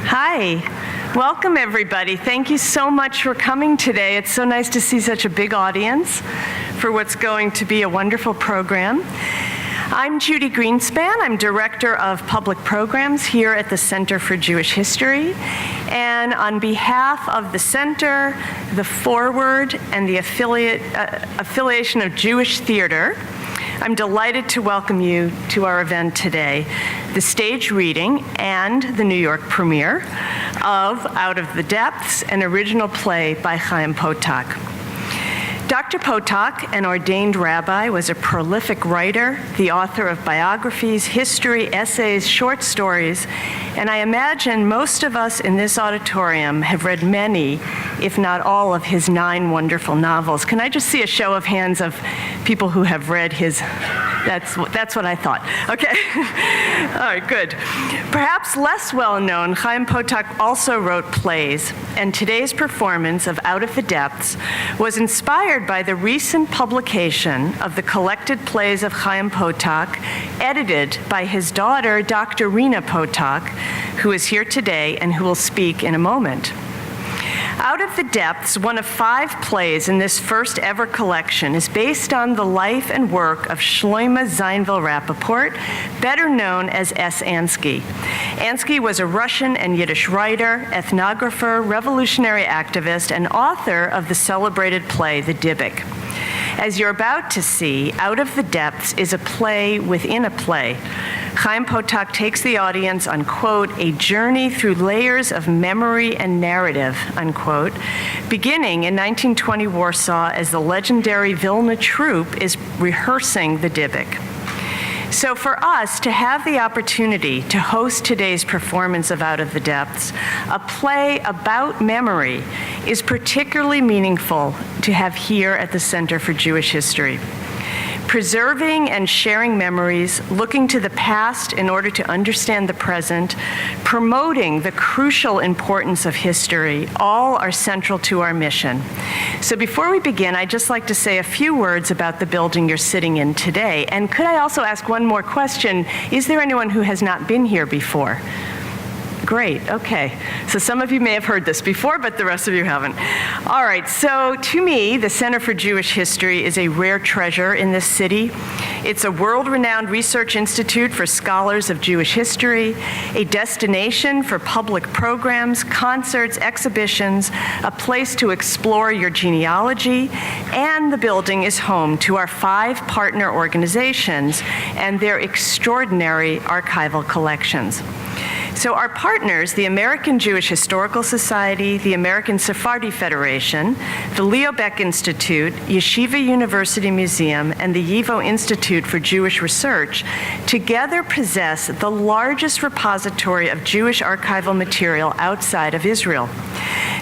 Hi, welcome everybody. Thank you so much for coming today. It's so nice to see such a big audience for what's going to be a wonderful program. I'm Judy Greenspan. I'm Director of Public Programs here at the Center for Jewish History. And on behalf of the Center, the Forward, and the affiliation of Jewish Theater, I'm delighted to welcome you to our event today, the stage reading and the New York premiere of Out of the Depths, an original play by Chaim Potok. Dr. Potok, an ordained rabbi, was a prolific writer, the author of biographies, history, essays, short stories, and I imagine most of us in this auditorium have read many, if not all, of his 9 wonderful novels. Can I just see a show of hands of people who have read his? That's what I thought. Okay. All right, good. Perhaps less well known, Chaim Potok also wrote plays, and today's performance of Out of the Depths was inspired by the recent publication of the collected plays of Chaim Potok, edited by his daughter, Dr. Rena Potok, who is here today and who will speak in a moment. Out of the Depths, one of 5 plays in this first ever collection, is based on the life and work of Solomon Rappaport, better known as S. Ansky. Ansky was a Russian and Yiddish writer, ethnographer, revolutionary activist, and author of the celebrated play, the Dybbuk. As you're about to see, Out of the Depths is a play within a play. Chaim Potok takes the audience on, quote, a journey through layers of memory and narrative, unquote, beginning in 1920 Warsaw as the legendary Vilna Troupe is rehearsing the Dybbuk. So for us to have the opportunity to host today's performance of Out of the Depths, a play about memory, is particularly meaningful to have here at the Center for Jewish History. Preserving and sharing memories, looking to the past in order to understand the present, promoting the crucial importance of history, all are central to our mission. So before we begin, I'd just like to say a few words about the building you're sitting in today. And could I also ask one more question? Is there anyone who has not been here before? Great, okay. So some of you may have heard this before, but the rest of you haven't. All right, so to me, the Center for Jewish History is a rare treasure in this city. It's a world-renowned research institute for scholars of Jewish history, a destination for public programs, concerts, exhibitions, a place to explore your genealogy, and the building is home to our 5 partner organizations and their extraordinary archival collections. So our partners, the American Jewish Historical Society, the American Sephardi Federation, the Leo Baeck Institute, Yeshiva University Museum, and the YIVO Institute for Jewish Research, together possess the largest repository of Jewish archival material outside of Israel.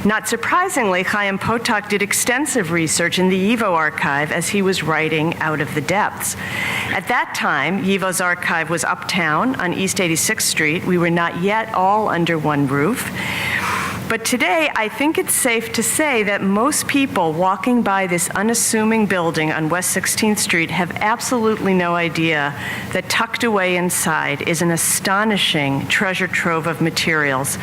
Not surprisingly, Chaim Potok did extensive research in the YIVO archive as he was writing Out of the Depths. At that time, YIVO's archive was uptown on East 86th Street. We were not yet all under one roof. But today, I think it's safe to say that most people walking by this unassuming building on West 16th Street have absolutely no idea that tucked away inside is an astonishing treasure trove of materials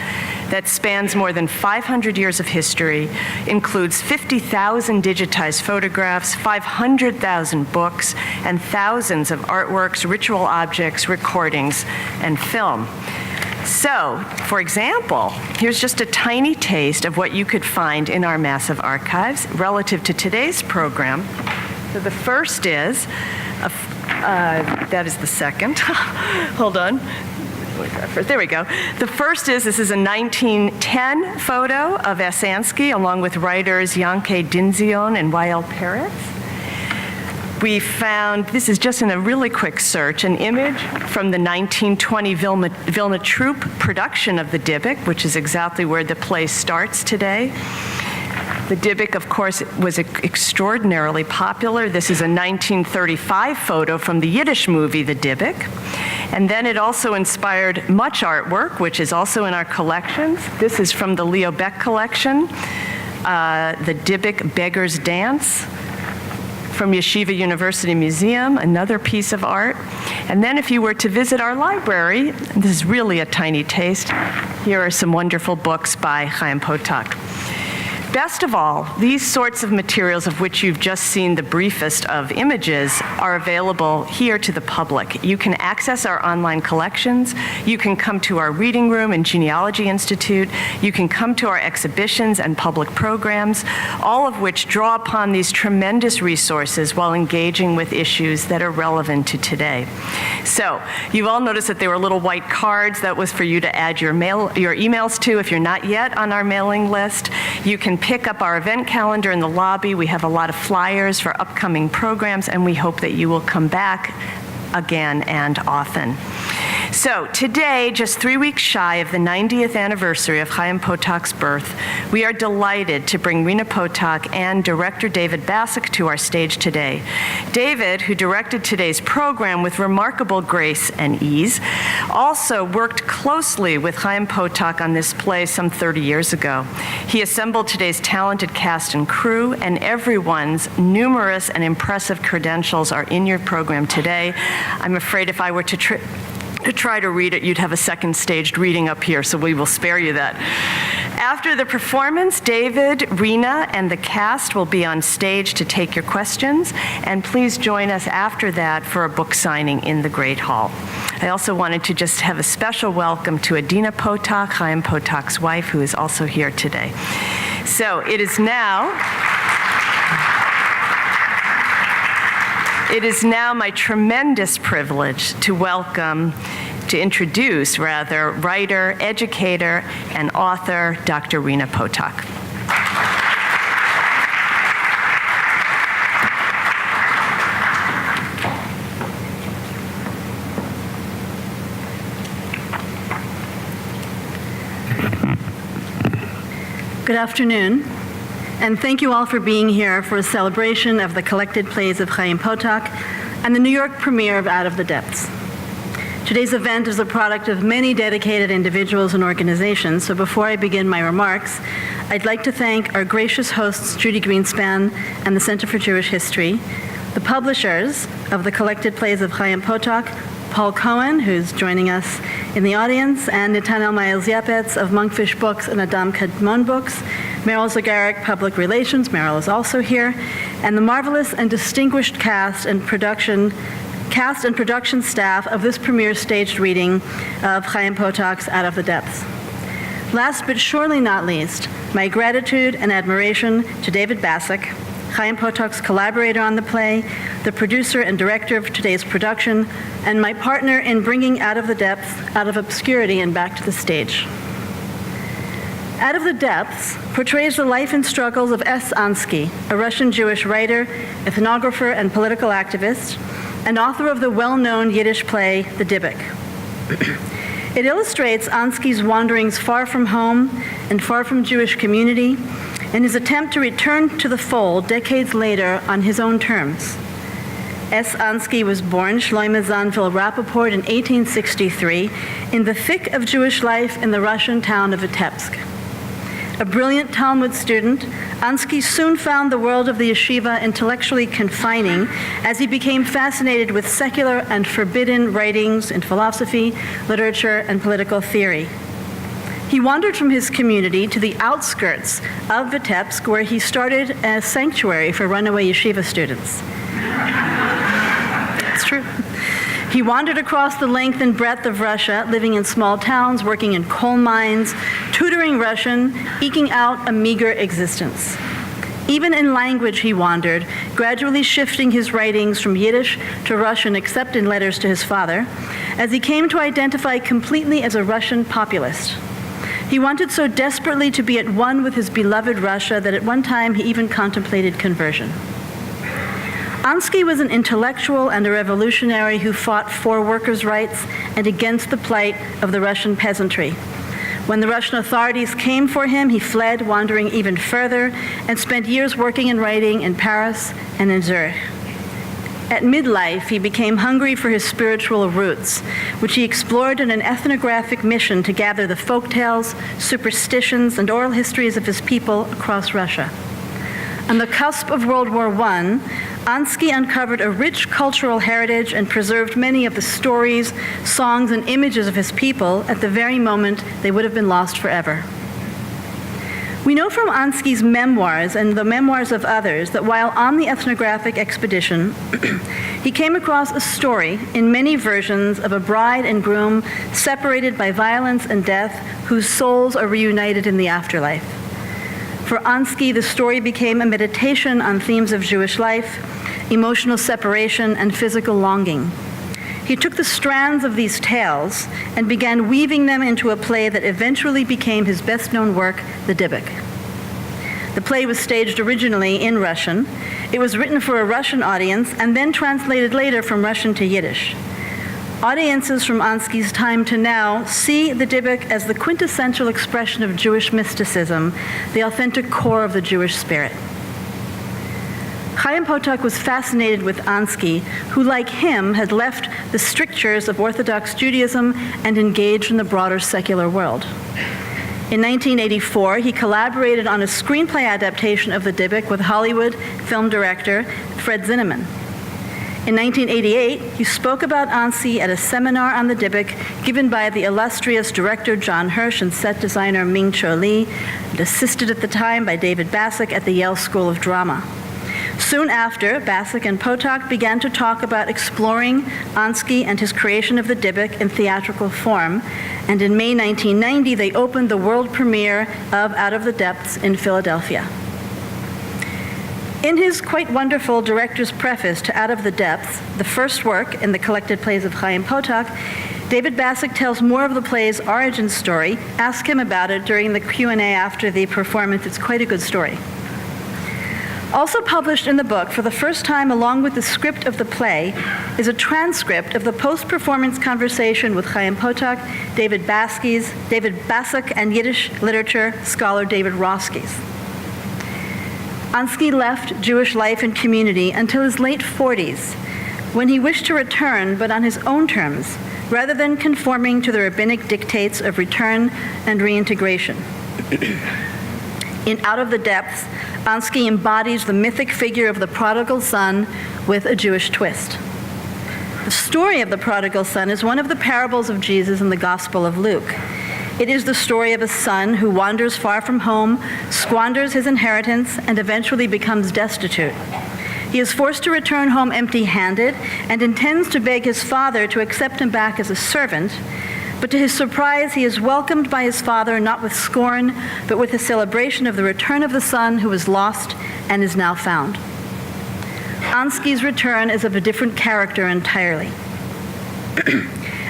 that spans more than 500 years of history, includes 50,000 digitized photographs, 500,000 books, and thousands of artworks, ritual objects, recordings, and film. So, for example, here's just a tiny taste of what you could find in our massive archives relative to today's program. So the first is, that is the second. Hold on. There we go. The first is, this is a 1910 photo of S. Ansky, along with writers Yankee Dinzion and Y.L. Peretz. We found, this is just in a really quick search, an image from the 1920 Vilna Troupe production of the Dybbuk, which is exactly where the play starts today. The Dybbuk, of course, was extraordinarily popular. This is a 1935 photo from the Yiddish movie, The Dybbuk. And then it also inspired much artwork, which is also in our collections. This is from the Leo Baeck collection, the Dybbuk Beggar's Dance, from Yeshiva University Museum, another piece of art. And then if you were to visit our library, this is really a tiny taste, here are some wonderful books by Chaim Potok. Best of all, these sorts of materials of which you've just seen the briefest of images are available here to the public. You can access our online collections, you can come to our reading room and Genealogy Institute, you can come to our exhibitions and public programs, all of which draw upon these tremendous resources while engaging with issues that are relevant to today. So, you've all noticed that there were little white cards. That was for you to add your emails to if you're not yet on our mailing list. You can pick up our event calendar in the lobby. We have a lot of flyers for upcoming programs, and we hope that you will come back again and often. So today, just 3 weeks shy of the 90th anniversary of Chaim Potok's birth, we are delighted to bring Rena Potok and director David Bassuk to our stage today. David, who directed today's program with remarkable grace and ease, also worked closely with Chaim Potok on this play some 30 years ago. He assembled today's talented cast and crew, and everyone's numerous and impressive credentials are in your program today. I'm afraid if I were to try to read it, you'd have a second staged reading up here, so we will spare you that. After the performance, David, Rena, and the cast will be on stage to take your questions, and please join us after that for a book signing in the Great Hall. I also wanted to just have a special welcome to Rena Potok, Chaim Potok's wife, who is also here today. So it is now my tremendous privilege to introduce writer, educator, and author, Dr. Rena Potok. Good afternoon. And thank you all for being here for a celebration of the collected plays of Chaim Potok and the New York premiere of Out of the Depths. Today's event is the product of many dedicated individuals and organizations, so before I begin my remarks, I'd like to thank our gracious hosts, Judy Greenspan and the Center for Jewish History, the publishers of the collected plays of Chaim Potok, Paul Cohen, who's joining us in the audience, and Netanel Miles-Yepetz of Monkfish Books and Adam Kadmon Books, Meryl Zagaric, Public Relations, Meryl is also here, and the marvelous and distinguished cast and production staff of this premiere staged reading of Chaim Potok's Out of the Depths. Last but surely not least, my gratitude and admiration to David Bassuk, Chaim Potok's collaborator on the play, the producer and director of today's production, and my partner in bringing Out of the Depths out of obscurity and back to the stage. Out of the Depths portrays the life and struggles of S. Ansky, a Russian Jewish writer, ethnographer, and political activist, and author of the well-known Yiddish play, The Dybbuk. It illustrates Ansky's wanderings far from home and far from Jewish community, and his attempt to return to the fold decades later on his own terms. S. Ansky was born Shloime Zanvil Rappaport in 1863 in the thick of Jewish life in the Russian town of Vitebsk. A brilliant Talmud student, Ansky soon found the world of the yeshiva intellectually confining as he became fascinated with secular and forbidden writings in philosophy, literature, and political theory. He wandered from his community to the outskirts of Vitebsk, where he started a sanctuary for runaway yeshiva students. It's true. He wandered across the length and breadth of Russia, living in small towns, working in coal mines, tutoring Russian, eking out a meager existence. Even in language he wandered, gradually shifting his writings from Yiddish to Russian, except in letters to his father, as he came to identify completely as a Russian populist. He wanted so desperately to be at one with his beloved Russia that at one time he even contemplated conversion. Ansky was an intellectual and a revolutionary who fought for workers' rights and against the plight of the Russian peasantry. When the Russian authorities came for him, he fled, wandering even further, and spent years working and writing in Paris and in Zurich. At midlife, he became hungry for his spiritual roots, which he explored in an ethnographic mission to gather the folktales, superstitions, and oral histories of his people across Russia. On the cusp of World War I, Ansky uncovered a rich cultural heritage and preserved many of the stories, songs, and images of his people at the very moment they would have been lost forever. We know from Ansky's memoirs and the memoirs of others that while on the ethnographic expedition, he came across a story in many versions of a bride and groom separated by violence and death whose souls are reunited in the afterlife. For Ansky, the story became a meditation on themes of Jewish life, emotional separation, and physical longing. He took the strands of these tales and began weaving them into a play that eventually became his best-known work, the Dybbuk. The play was staged originally in Russian. It was written for a Russian audience and then translated later from Russian to Yiddish. Audiences from Ansky's time to now see the Dybbuk as the quintessential expression of Jewish mysticism, the authentic core of the Jewish spirit. Chaim Potok was fascinated with Ansky, who, like him, had left the strictures of Orthodox Judaism and engaged in the broader secular world. In 1984, he collaborated on a screenplay adaptation of the Dybbuk with Hollywood film director Fred Zinnemann. In 1988, he spoke about Ansky at a seminar on the Dybbuk given by the illustrious director John Hirsch and set designer Ming Cho Lee, and assisted at the time by David Bassuk at the Yale School of Drama. Soon after, Vasek and Potok began to talk about exploring Ansky and his creation of the Dybbuk in theatrical form, and in May 1990, they opened the world premiere of Out of the Depths in Philadelphia. In his quite wonderful director's preface to Out of the Depths, the first work in the collected plays of Chaim Potok, David Bassuk tells more of the play's origin story. Ask him about it during the Q&A after the performance. It's quite a good story. Also published in the book for the first time along with the script of the play is a transcript of the post-performance conversation with Chaim Potok, David Bassuk, and Yiddish literature scholar David Roskies. Ansky left Jewish life and community until his late 40s, when he wished to return, but on his own terms, rather than conforming to the rabbinic dictates of return and reintegration. In Out of the Depths, Ansky embodies the mythic figure of the prodigal son with a Jewish twist. The story of the prodigal son is one of the parables of Jesus in the Gospel of Luke. It is the story of a son who wanders far from home, squanders his inheritance, and eventually becomes destitute. He is forced to return home empty-handed and intends to beg his father to accept him back as a servant, but to his surprise, he is welcomed by his father not with scorn, but with a celebration of the return of the son who was lost and is now found. Ansky's return is of a different character entirely.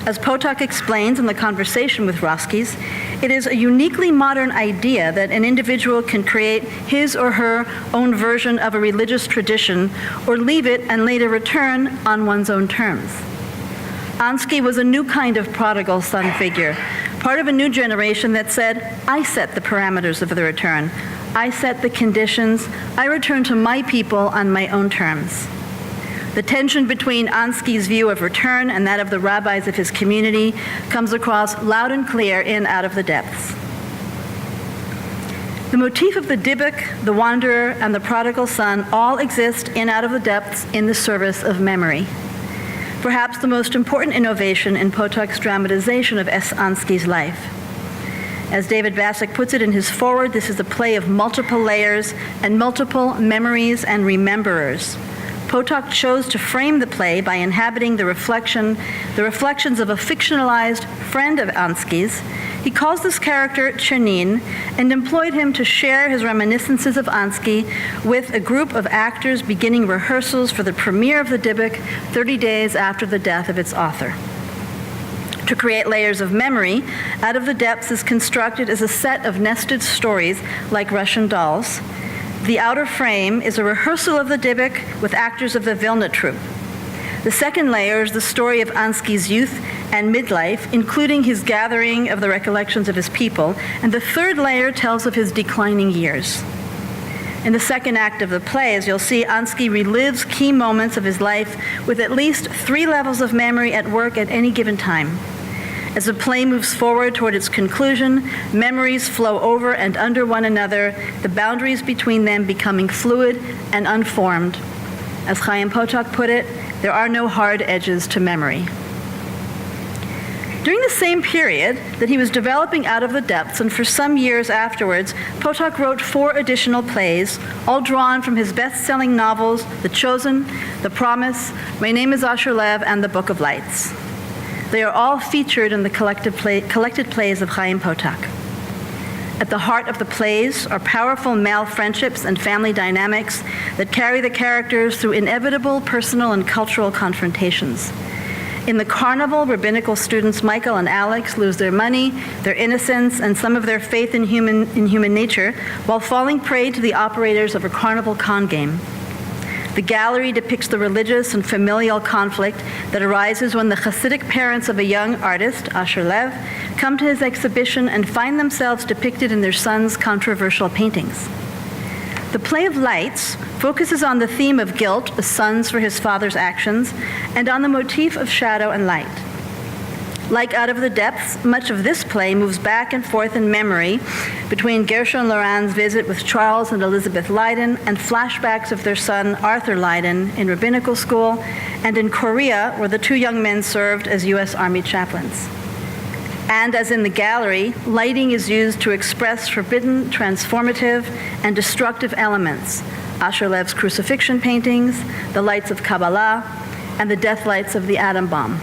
As Potok explains in the conversation with Roskies, it is a uniquely modern idea that an individual can create his or her own version of a religious tradition or leave it and later return on one's own terms. Ansky was a new kind of prodigal son figure, part of a new generation that said, I set the parameters of the return. I set the conditions. I return to my people on my own terms. The tension between Ansky's view of return and that of the rabbis of his community comes across loud and clear in Out of the Depths. The motif of the Dybbuk, the wanderer, and the prodigal son all exist in Out of the Depths in the service of memory. Perhaps the most important innovation in Potok's dramatization of Ansky's life. As David Bassuk puts it in his foreword, this is a play of multiple layers and multiple memories and rememberers. Potok chose to frame the play by inhabiting the reflections of a fictionalized friend of Ansky's. He calls this character Chernin and employed him to share his reminiscences of Ansky with a group of actors beginning rehearsals for the premiere of the Dybbuk 30 days after the death of its author. To create layers of memory, Out of the Depths is constructed as a set of nested stories like Russian dolls. The outer frame is a rehearsal of the Dybbuk with actors of the Vilna Troupe. The second layer is the story of Ansky's youth and midlife, including his gathering of the recollections of his people, and the third layer tells of his declining years. In the second act of the play, as you'll see, Ansky relives key moments of his life with at least 3 levels of memory at work at any given time. As the play moves forward toward its conclusion, memories flow over and under one another, the boundaries between them becoming fluid and unformed. As Chaim Potok put it, there are no hard edges to memory. During the same period that he was developing Out of the Depths, and for some years afterwards, Potok wrote 4 additional plays, all drawn from his best-selling novels, The Chosen, The Promise, My Name is Asher Lev, and The Book of Lights. They are all featured in the collected plays of Chaim Potok. At the heart of the plays are powerful male friendships and family dynamics that carry the characters through inevitable personal and cultural confrontations. In the carnival, rabbinical students Michael and Alex lose their money, their innocence, and some of their faith in human nature while falling prey to the operators of a carnival con game. The gallery depicts the religious and familial conflict that arises when the Hasidic parents of a young artist, Asher Lev, come to his exhibition and find themselves depicted in their son's controversial paintings. The play of Lights focuses on the theme of guilt, a son's for his father's actions, and on the motif of shadow and light. Like Out of the Depths, much of this play moves back and forth in memory between Gershon Loran's visit with Charles and Elizabeth Leiden and flashbacks of their son Arthur Leiden in rabbinical school, and in Korea, where the 2 young men served as U.S. Army chaplains. And as in the gallery, lighting is used to express forbidden, transformative, and destructive elements. Asher Lev's crucifixion paintings, the lights of Kabbalah, and the death lights of the atom bomb.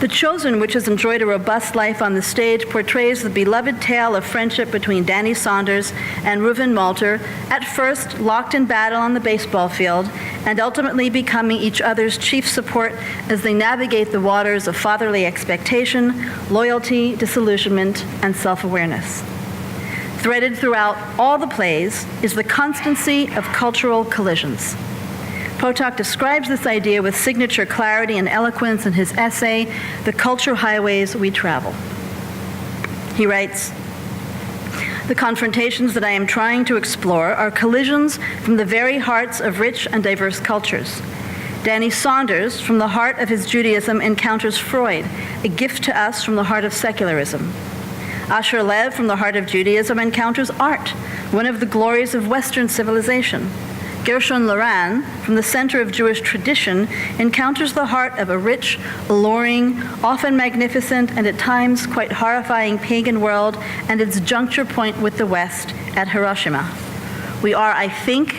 The Chosen, which has enjoyed a robust life on the stage, portrays the beloved tale of friendship between Danny Saunders and Reuven Malter, at first locked in battle on the baseball field, and ultimately becoming each other's chief support as they navigate the waters of fatherly expectation, loyalty, disillusionment, and self-awareness. Threaded throughout all the plays is the constancy of cultural collisions. Potok describes this idea with signature clarity and eloquence in his essay, The Culture Highways We Travel. He writes, "The confrontations that I am trying to explore are collisions from the very hearts of rich and diverse cultures. Danny Saunders, from the heart of his Judaism, encounters Freud, a gift to us from the heart of secularism. Asher Lev, from the heart of Judaism, encounters art, one of the glories of Western civilization. Gershon Loran, from the center of Jewish tradition, encounters the heart of a rich, alluring, often magnificent, and at times quite horrifying pagan world and its juncture point with the West at Hiroshima. We are, I think,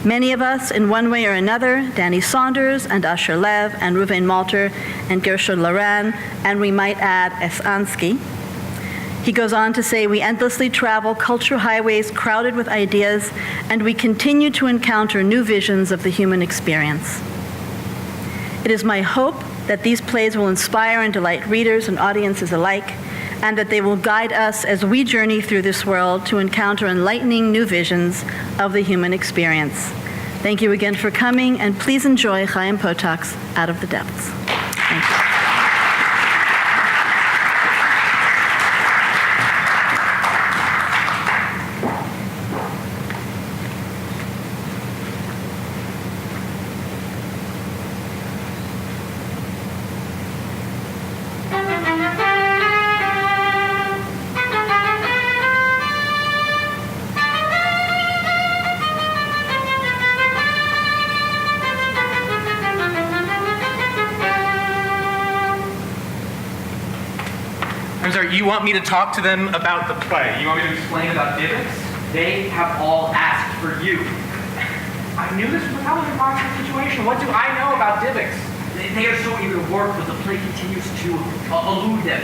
many of us, in one way or another, Danny Saunders and Asher Lev and Reuven Malter and Gershon Loran, and we might add Young Ansky." He goes on to say, "We endlessly travel culture highways crowded with ideas, and we continue to encounter new visions of the human experience. It is my hope that these plays will inspire and delight readers and audiences alike, and that they will guide us as we journey through this world to encounter enlightening new visions of the human experience." Thank you again for coming, and please enjoy Chaim Potok's Out of the Depths. Thank you. I'm sorry, you want me to talk to them about the play? You want me to explain about Dybbuk? They have all asked for you. I knew this was probably an impossible situation. What do I know about Dybbuk? They are so eager to work, but the play continues to elude them.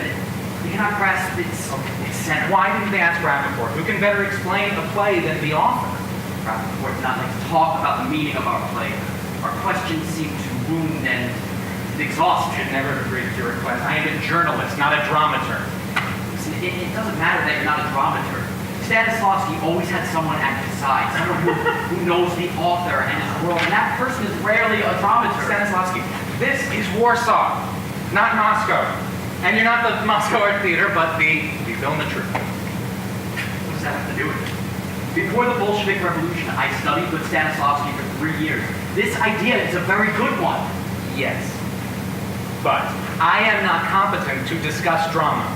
They cannot grasp its center. Why didn't they ask Rappaport? Who can better explain a play than the author? Rappaport did not like to talk about the meaning of our play. Our questions seem to wound and exhaust I him. never agreed to your request. I am a journalist, not a dramaturg. Listen, it doesn't matter that you're not a dramaturg. Stanislavski always had someone at his side, someone who knows the author and his world, and that person is rarely a dramaturg. Stanislavski, this is Warsaw, not Moscow. And you're not the Moscow Art Theater, but the Vilna Troupe. What does that have to do with it? Before the Bolshevik Revolution, I studied with Stanislavski for 3 years. This idea is a very good one. Yes. but I am not competent to discuss drama.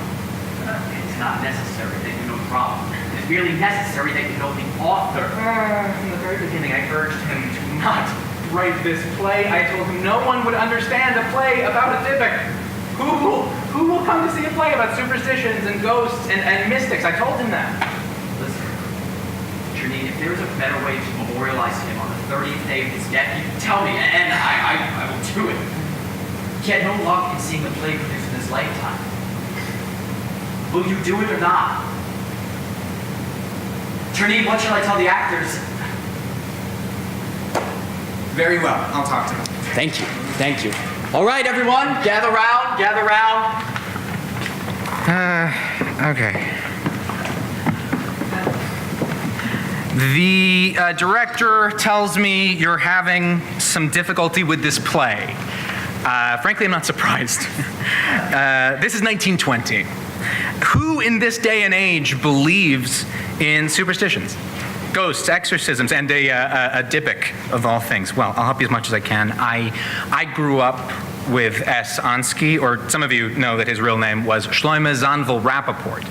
It's not necessary that you know drama. It's merely necessary that you know the author. From the very beginning, I urged him to not write this play. I told him no one would understand a play about a Dybbuk. Who will come to see a play about superstitions and ghosts and mystics? I told him that. Listen, Janine, if there is a better way to memorialize him on the 30th day of his death, you tell me, and I will do it. He had no luck in seeing the play produced in his lifetime. Will you do it or not? Janine, what shall I tell the actors? Very well. I'll talk to them. Thank you. Thank you. All right, everyone, gather round, gather round. Okay. The director tells me you're having some difficulty with this play. Frankly, I'm not surprised. This is 1920. Who in this day and age believes in superstitions? Ghosts, exorcisms, and a Dybbuk of all things. Well, I'll help you as much as I can. I grew up with S. Ansky, or some of you know that his real name was Solomon Rappaport.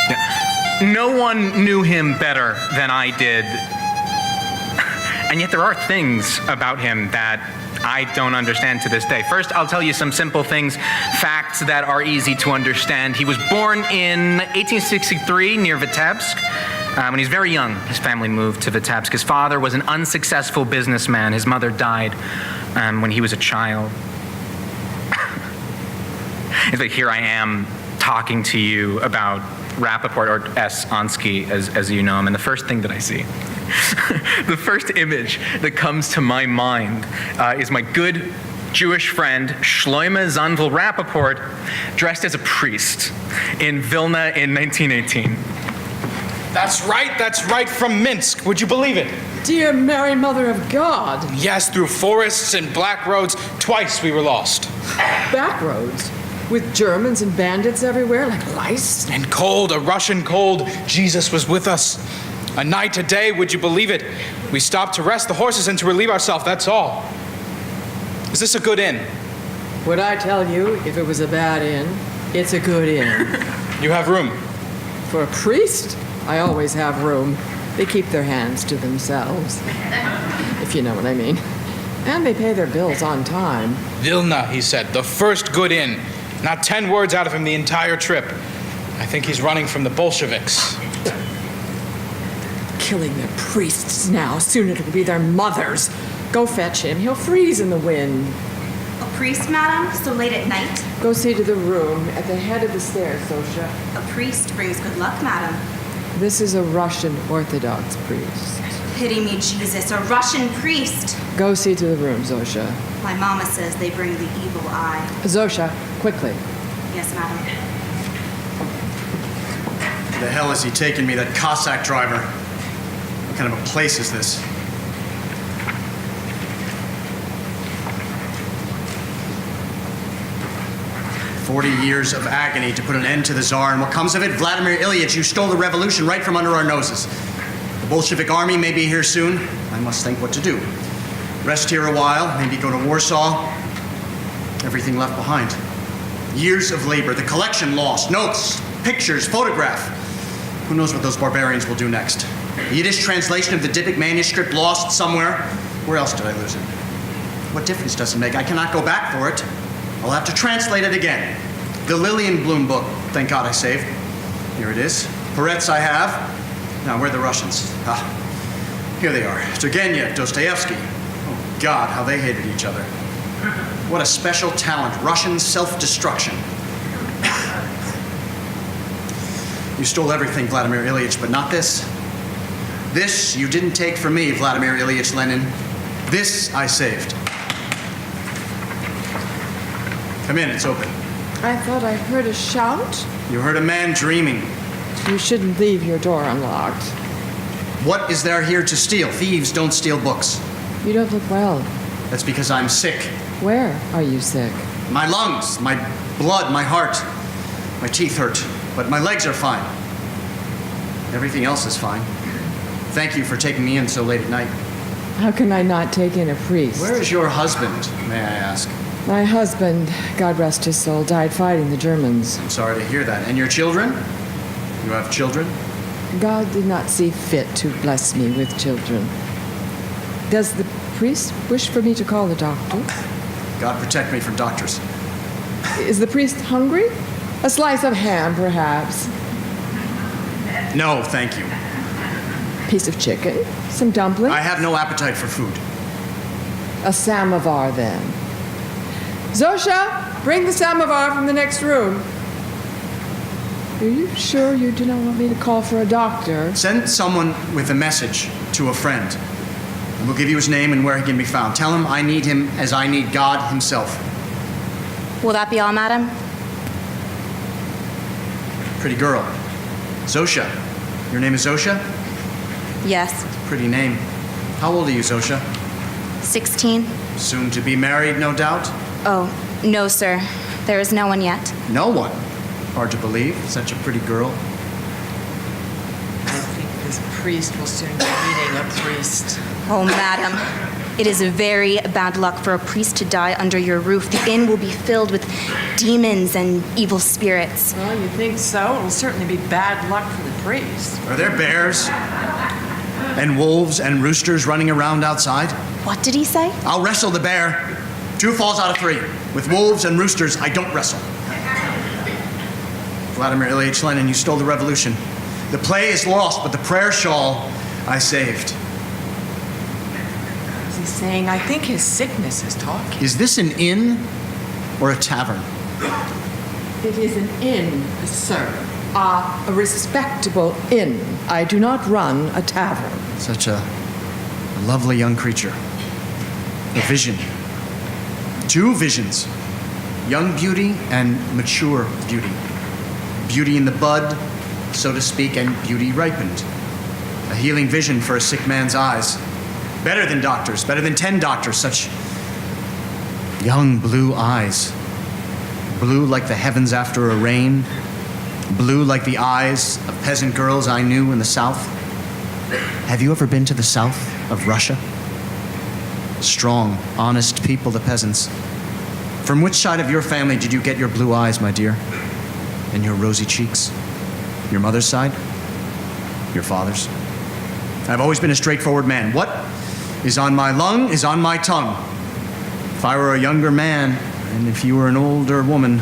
Yeah. No one knew him better than I did. And yet there are things about him that I don't understand to this day. First, I'll tell you some simple things, facts that are easy to understand. He was born in 1863 near Vitebsk. When he was very young, his family moved to Vitebsk. His father was an unsuccessful businessman. His mother died when he was a child. But here I am talking to you about Rappaport, or S. Ansky, as you know him, and the first thing that I see, the first image that comes to my mind is my good Jewish friend Shlomo Zanvil Rappaport dressed as a priest in Vilna in 1918. That's right from Minsk. Would you believe it? Dear Mary, Mother of God. Yes, through forests and black roads. Twice we were lost. Back roads? With Germans and bandits everywhere, like lice? And cold, a Russian cold. Jesus was with us. A night, a day, would you believe it? We stopped to rest the horses and to relieve ourselves, that's all. Is this a good inn? Would I tell you if it was a bad inn? It's a good inn. You have room? For a priest, I always have room. They keep their hands to themselves, if you know what I mean. And they pay their bills on time. Vilna, he said, the first good inn. Not 10 words out of him the entire trip. I think he's running from the Bolsheviks. Killing their priests now. Soon it'll be their mothers. Go fetch him. He'll freeze in the wind. A priest, madam? So late at night? Go see to the room at the head of the stairs, Zosha. A priest brings good luck, madam. This is a Russian Orthodox priest. Pity me, Jesus, a Russian priest. Go see to the room, Zosha. My mama says they bring the evil eye. Zosha, quickly. Yes, madam. Where the hell is he taking me, that Cossack driver? What kind of a place is this? "40 years of agony to put an end to the Tsar, and what comes of it? Vladimir Ilyich, you stole the revolution right from under our noses. The Bolshevik army may be here soon. I must think what to do. Rest here a while, maybe go to Warsaw. Everything left behind. Years of labor, the collection lost, notes, pictures, photograph. Who knows what those barbarians will do next? The Yiddish translation of the Dybbuk manuscript lost somewhere. Where else did I lose it? What difference does it make? I cannot go back for it. I'll have to translate it again. The Lillian Bloom book, thank God I saved. Here it is. Peretz I have. Now, where are the Russians? Ah, here they are. Turgenev, Dostoevsky. Oh, God, how they hated each other. What a special talent. Russian self-destruction. You stole everything, Vladimir Ilyich, but not this. This you didn't take from me, Vladimir Ilyich Lenin. This I saved. Come in, it's open. I thought I heard a shout. You heard a man dreaming. You shouldn't leave your door unlocked. What is there here to steal? Thieves don't steal books. You don't look well. That's because I'm sick. Where are you sick? My lungs, my blood, my heart. My teeth hurt, but my legs are fine. Everything else is fine. Thank you for taking me in so late at night. How can I not take in a priest? Where is your husband, may I ask? My husband, God rest his soul, died fighting the Germans. I'm sorry to hear that. And your children? You have children? God did not see fit to bless me with children. Does the priest wish for me to call the doctor? God protect me from doctors. Is the priest hungry? A slice of ham, perhaps. No, thank you. Piece of chicken? Some dumplings? I have no appetite for food. A samovar, then. Zosha, bring the samovar from the next room. Are you sure you do not want me to call for a doctor? Send someone with a message to a friend. And we'll give you his name and where he can be found. Tell him I need him as I need God himself. Will that be all, madam? Pretty girl. Zosha. Your name is Zosha? Yes. Pretty name. How old are you, Zosha? 16? Soon to be married, no doubt? Oh, no, sir. There is no one yet. No one. Hard to believe. Such a pretty girl. I think this priest will soon be meeting a priest. Oh, madam, it is very bad luck for a priest to die under your roof. The inn will be filled with demons and evil spirits. Well, you think so? It'll certainly be bad luck for the priest. Are there bears and wolves and roosters running around outside? What did he say? I'll wrestle the bear. 2 falls out of 3. With wolves and roosters, I don't wrestle. Vladimir Ilyich Lenin, you stole the revolution. The play is lost, but the prayer shawl I saved. He's saying, I think his sickness is talking. Is this an inn or a tavern? It is an inn, sir. A respectable inn. I do not run a tavern. Such a lovely young creature. A vision. 2 visions. Young beauty and mature beauty. Beauty in the bud, so to speak, and beauty ripened. A healing vision for a sick man's eyes. Better than doctors, better than 10 doctors, such young blue eyes. Blue like the heavens after a rain. Blue like the eyes of peasant girls I knew in the South. Have you ever been to the south of Russia? Strong, honest people, the peasants. From which side of your family did you get your blue eyes, my dear? And your rosy cheeks? Your mother's side? Your father's? I've always been a straightforward man. What is on my lung is on my tongue. If I were a younger man, and if you were an older woman,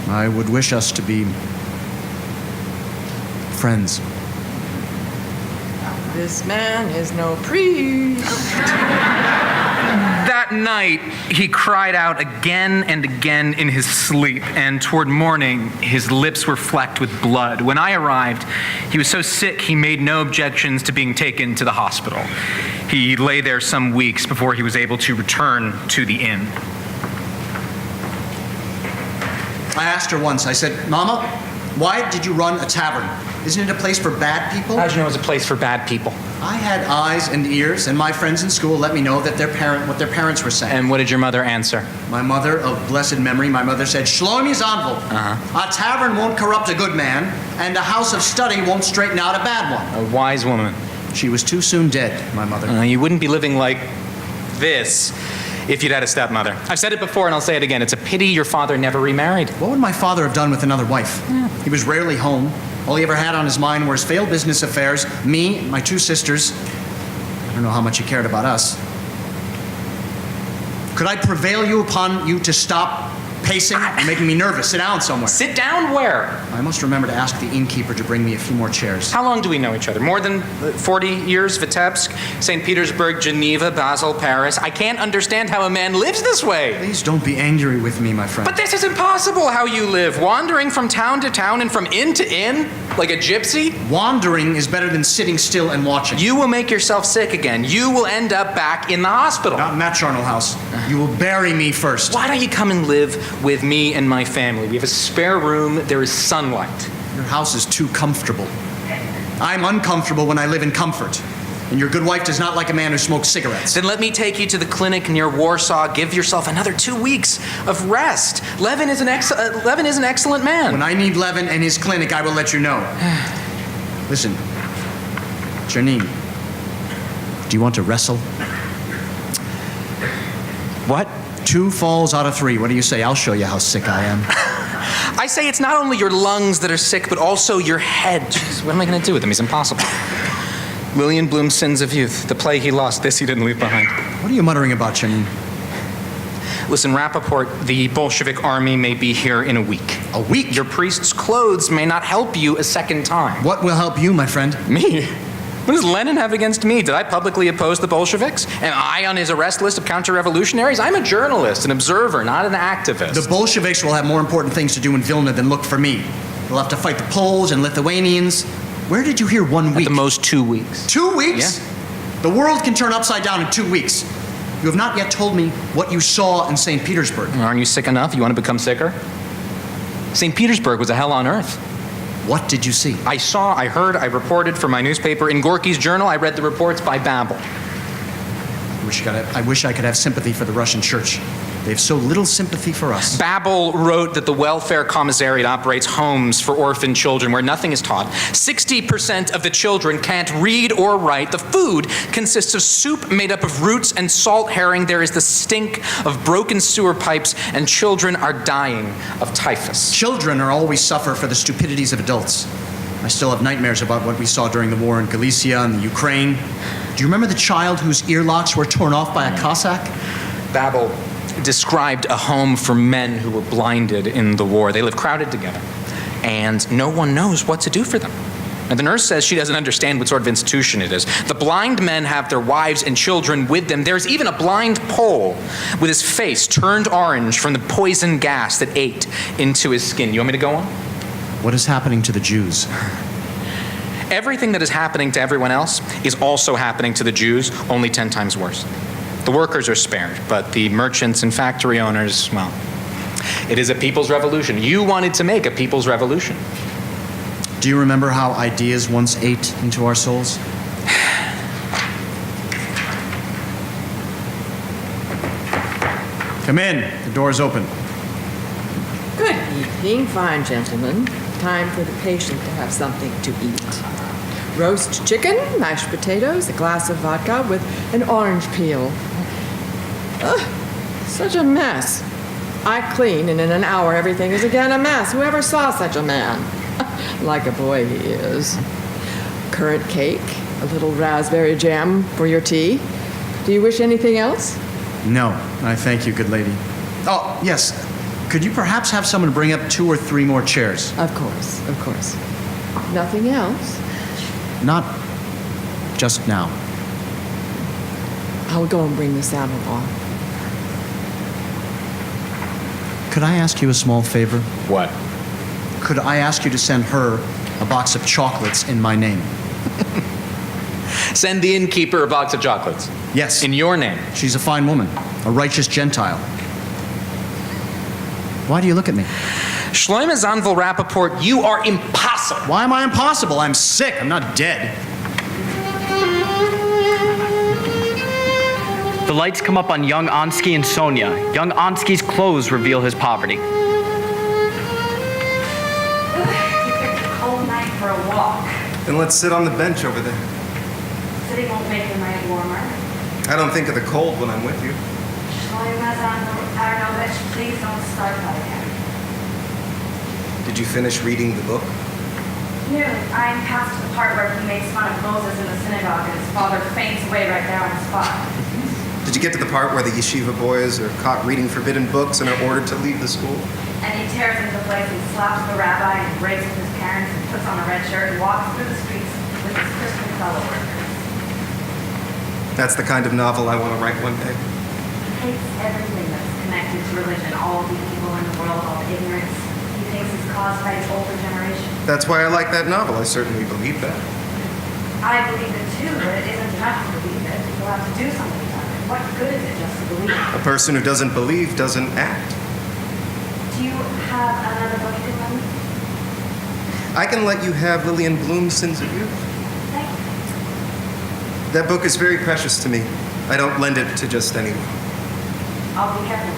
I would wish us to be friends. This man is no priest. That night, he cried out again and again in his sleep, and toward morning, his lips were flecked with blood. When I arrived, he was so sick he made no objections to being taken to the hospital. He lay there some weeks before he was able to return to the inn. I asked her once, I said, Mama, why did you run a tavern? Isn't it a place for bad people? How'd you know it was a place for bad people? I had eyes and ears, and my friends in school let me know that what their parents were saying. And what did your mother answer? My mother, of blessed memory, my mother said, Shlomi Zanvil, a tavern won't corrupt a good man, and a house of study won't straighten out a bad one. A wise woman. She was too soon dead, my mother. You wouldn't be living like this if you'd had a stepmother. I've said it before and I'll say it again. It's a pity your father never remarried. What would my father have done with another wife? He was rarely home. All he ever had on his mind were his failed business affairs, me, my 2 sisters. I don't know how much he cared about us. Could I prevail upon you to stop pacing? You're making me nervous. Sit down somewhere. Sit down where? I must remember to ask the innkeeper to bring me a few more chairs. How long do we know each other? More than 40 years? Vitebsk, St. Petersburg, Geneva, Basel, Paris. I can't understand how a man lives this way. Please don't be angry with me, my friend. But this is impossible how you live, wandering from town to town and from inn to inn, like a gypsy. Wandering is better than sitting still and watching. You will make yourself sick again. You will end up back in the hospital. Not in that charnel house. You will bury me first. Why don't you come and live with me and my family? We have a spare room. There is sunlight. Your house is too comfortable. I'm uncomfortable when I live in comfort. And your good wife does not like a man who smokes cigarettes. Then let me take you to the clinic near Warsaw. Give yourself another 2 weeks of rest. Levin is an excellent man. When I need Levin and his clinic, I will let you know. Listen, Janine, Do you want to wrestle? What? 2 falls out of 3. What do you say? I'll show you how sick I am. I say it's not only your lungs that are sick, but also your head. Jeez, what am I going to do with him? He's impossible. Lillian Bloom's Sins of Youth, the play he lost, this he didn't leave behind. What are you muttering about, Chaim? Listen, Rappaport, the Bolshevik army may be here in a week. A week? Your priest's clothes may not help you a second time. What will help you, my friend? Me? What does Lenin have against me? Did I publicly oppose the Bolsheviks? Am I on his arrest list of counter-revolutionaries? I'm a journalist, an observer, not an activist. The Bolsheviks will have more important things to do in Vilna than look for me. They'll have to fight the Poles and Lithuanians. Where did you hear 1 week? At the most 2 weeks. 2 weeks? Yeah. The world can turn upside down in 2 weeks. You have not yet told me what you saw in St. Petersburg. Aren't you sick enough? You want to become sicker? St. Petersburg was a hell on earth. What did you see? I saw, I heard, I reported for my newspaper. In Gorky's journal, I read the reports by Babel. I wish I could have sympathy for the Russian church. They have so little sympathy for us. Babel wrote that the welfare commissariat operates homes for orphan children where nothing is taught. 60% of the children can't read or write. The food consists of soup made up of roots and salt herring. There is the stink of broken sewer pipes, and children are dying of typhus. Children are always suffer for the stupidities of adults. I still have nightmares about what we saw during the war in Galicia and the Ukraine. Do you remember the child whose earlocks were torn off by a Cossack? Babel described a home for men who were blinded in the war. They live crowded together, and no one knows what to do for them. And the nurse says she doesn't understand what sort of institution it is. The blind men have their wives and children with them. There's even a blind Pole with his face turned orange from the poison gas that ate into his skin. You want me to go on? What is happening to the Jews? Everything that is happening to everyone else is also happening to the Jews, only 10 times worse. The workers are spared, but the merchants and factory owners, well, it is a people's revolution. You wanted to make a people's revolution. Do you remember how ideas once ate into our souls? Come in. The door's open. Good evening, fine gentlemen. Time for the patient to have something to eat. Roast chicken, mashed potatoes, a glass of vodka with an orange peel. Such a mess. I clean, and in an hour everything is again a mess. Whoever saw such a man? Like a boy he is. Currant cake, a little raspberry jam for your tea. Do you wish anything else? No, I thank you, good lady. Oh, yes. Could you perhaps have someone bring up 2 or 3 more chairs? Of course, of course. Nothing else? Not just now. I'll go and bring the saddle on. Could I ask you a small favor? What? Could I ask you to send her a box of chocolates in my name? Send the innkeeper a box of chocolates. Yes. In your name. She's a fine woman, a righteous Gentile. Why do you look at me? Solomon Rappaport, you are impossible. Why am I impossible? I'm sick. I'm not dead. The lights come up on young Ansky and Sonia. Young Ansky's clothes reveal his poverty. You picked a cold night for a walk. Then let's sit on the bench over there. Sitting won't make the night warmer. I don't think of the cold when I'm with you. Please don't start that again. Did you finish reading the book? No, I'm past the part where he makes fun of Moses in the synagogue and his father faints away right there on the spot. Did you get to the part where the yeshiva boys are caught reading forbidden books and are ordered to leave the school? And he tears into the place and slaps the rabbi and breaks with his parents and puts on a red shirt and walks through the streets with his Christian fellow workers. That's the kind of novel I want to write one day. He hates everything that's connected to religion, all the evil in the world, all the ignorance. He thinks it's caused by the older generation. That's why I like that novel. I certainly believe that. I believe it too, but it isn't enough to believe it. You'll have to do something about it. What good is it just to believe? A person who doesn't believe doesn't act. Do you have another book you can lend me? I can let you have Lillian Bloom's Sins of Youth. Thank you. That book is very precious to me. I don't lend it to just anyone. I'll be careful.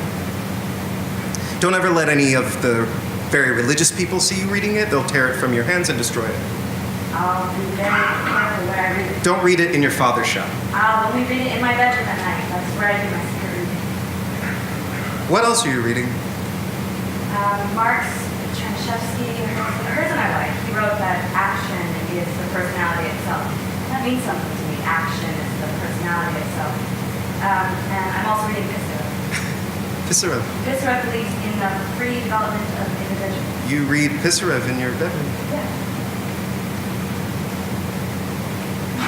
Don't ever let any of the very religious people see you reading it. They'll tear it from your hands and destroy it. I'll be very careful where I read it. Don't read it in your father's shop. I'll only read it in my bedroom at night. That's where I do my secret reading. What else are you reading? Marx, Tranchevsky, Herzen I like. He wrote that action is the personality itself. That means something to me. Action is the personality itself. And I'm also reading Pissarev. Pissarev. Pissarev believes in the free development of individuals. You read Pissarev in your bedroom. Yeah.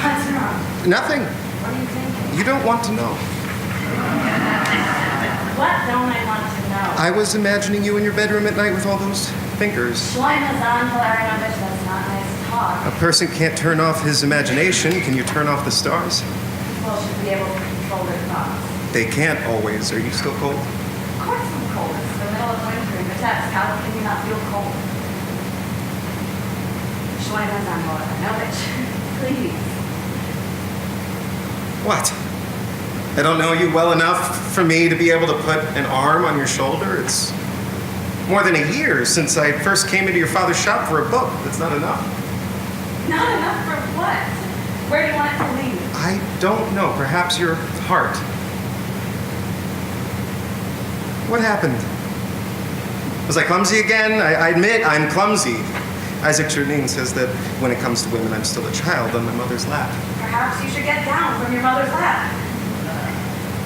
What's wrong? Nothing. What are you thinking? You don't want to know. What don't I want to know? I was imagining you in your bedroom at night with all those fingers. Shloimeh Polaronovich, that's not nice talk. A person can't turn off his imagination. Can you turn off the stars? People should be able to control their thoughts. They can't always. Are you still cold? Of course I'm cold. It's the middle of winter in Vitebsk. How can you not feel cold? Shloimeh Polaronovich, please. What? I don't know you well enough for me to be able to put an arm on your shoulder. It's more than a year since I first came into your father's shop for a book. That's not enough. Not enough for what? Where do you want it to lead? I don't know. Perhaps your heart. What happened? Was I clumsy again? I admit I'm clumsy. Isaac Chernin says that when it comes to women, I'm still a child on my mother's lap. Perhaps you should get down from your mother's lap.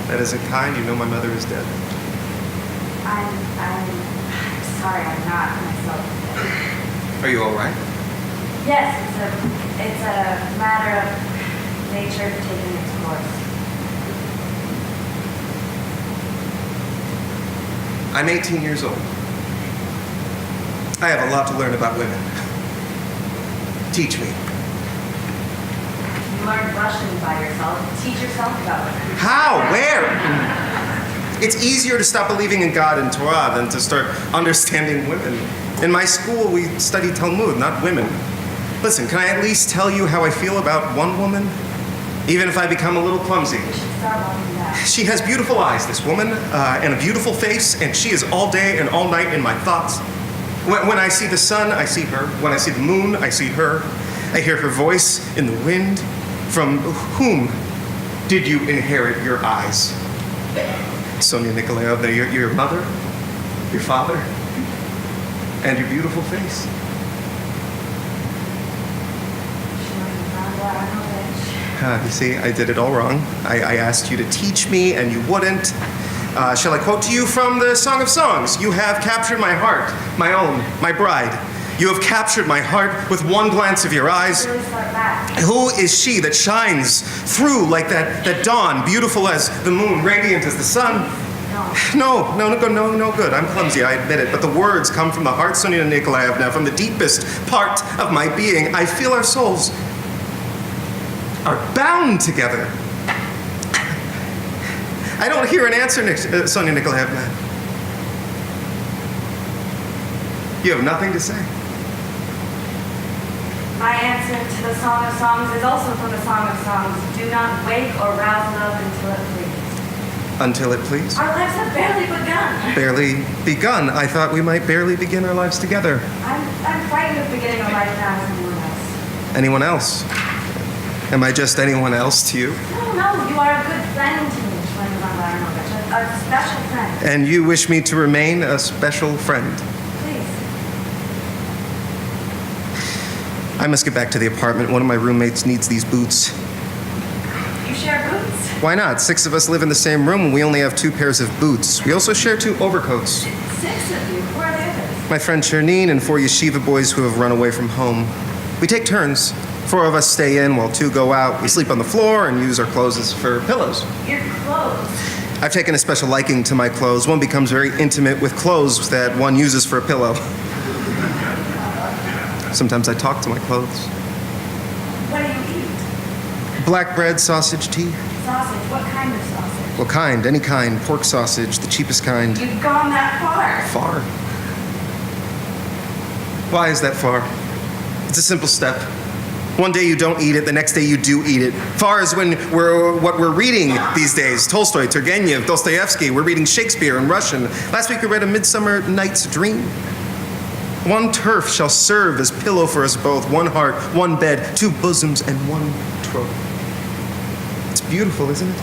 That isn't kind. You know my mother is dead. I'm sorry, I'm not myself. Are you all right? Yes, it's a matter of nature taking its course. I'm 18 years old. I have a lot to learn about women. Teach me. You learn Russian by yourself. Teach yourself about women. How? Where? It's easier to stop believing in God and Torah than to start understanding women. In my school, we study Talmud, not women. Listen, can I at least tell you how I feel about one woman? Even if I become a little clumsy. You should start walking back. She has beautiful eyes, this woman, and a beautiful face, and she is all day and all night in my thoughts. When I see the sun, I see her. When I see the moon, I see her. I hear her voice in the wind. From whom did you inherit your eyes? Sonia Nikolaevna, your mother, your father, and your beautiful face. You see, I did it all wrong. I asked you to teach me, and you wouldn't. Shall I quote to you from the Song of Songs? You have captured my heart, my own, my bride. You have captured my heart with one glance of your eyes. Really start back. Who is she that shines through like that dawn, beautiful as the moon, radiant as the sun? No good. I'm clumsy, I admit it. But the words come from the heart, Sonia Nikolaevna, from the deepest part of my being. I feel our souls are bound together. I don't hear an answer, Sonia Nikolaevna. You have nothing to say. My answer to the Song of Songs is also from the Song of Songs. Do not wake or rouse love until it please. Until it please? Our lives have barely begun. Barely begun. I thought we might barely begin our lives together. I'm frightened of beginning a life now with anyone else. Anyone else? Am I just anyone else to you? No, you are a good friend to me, Shloimeh Polaronovich, a special friend. And you wish me to remain a special friend? Please. I must get back to the apartment. One of my roommates needs these boots. You share boots? Why not? 6 of us live in the same room and we only have 2 pairs of boots. We also share 2 overcoats. 6 of you? Who are the others? My friend Chernin and 4 yeshiva boys who have run away from home. We take turns. 4 of us stay in while 2 go out. We sleep on the floor and use our clothes for pillows. Your clothes? I've taken a special liking to my clothes. One becomes very intimate with clothes that one uses for a pillow. Sometimes I talk to my clothes. What do you eat? Black bread, sausage, tea. Sausage? What kind of sausage? What kind? Any kind. Pork sausage, the cheapest kind. You've gone that far. Far? Why is that far? It's a simple step. One day you don't eat it, the next day you do eat it. Far as when what we're reading these days. Tolstoy, Turgenev, Dostoevsky. We're reading Shakespeare in Russian. Last week we read A Midsummer Night's Dream. One turf shall serve as pillow for us both, one heart, one bed, two bosoms, and one troth. It's beautiful, isn't it?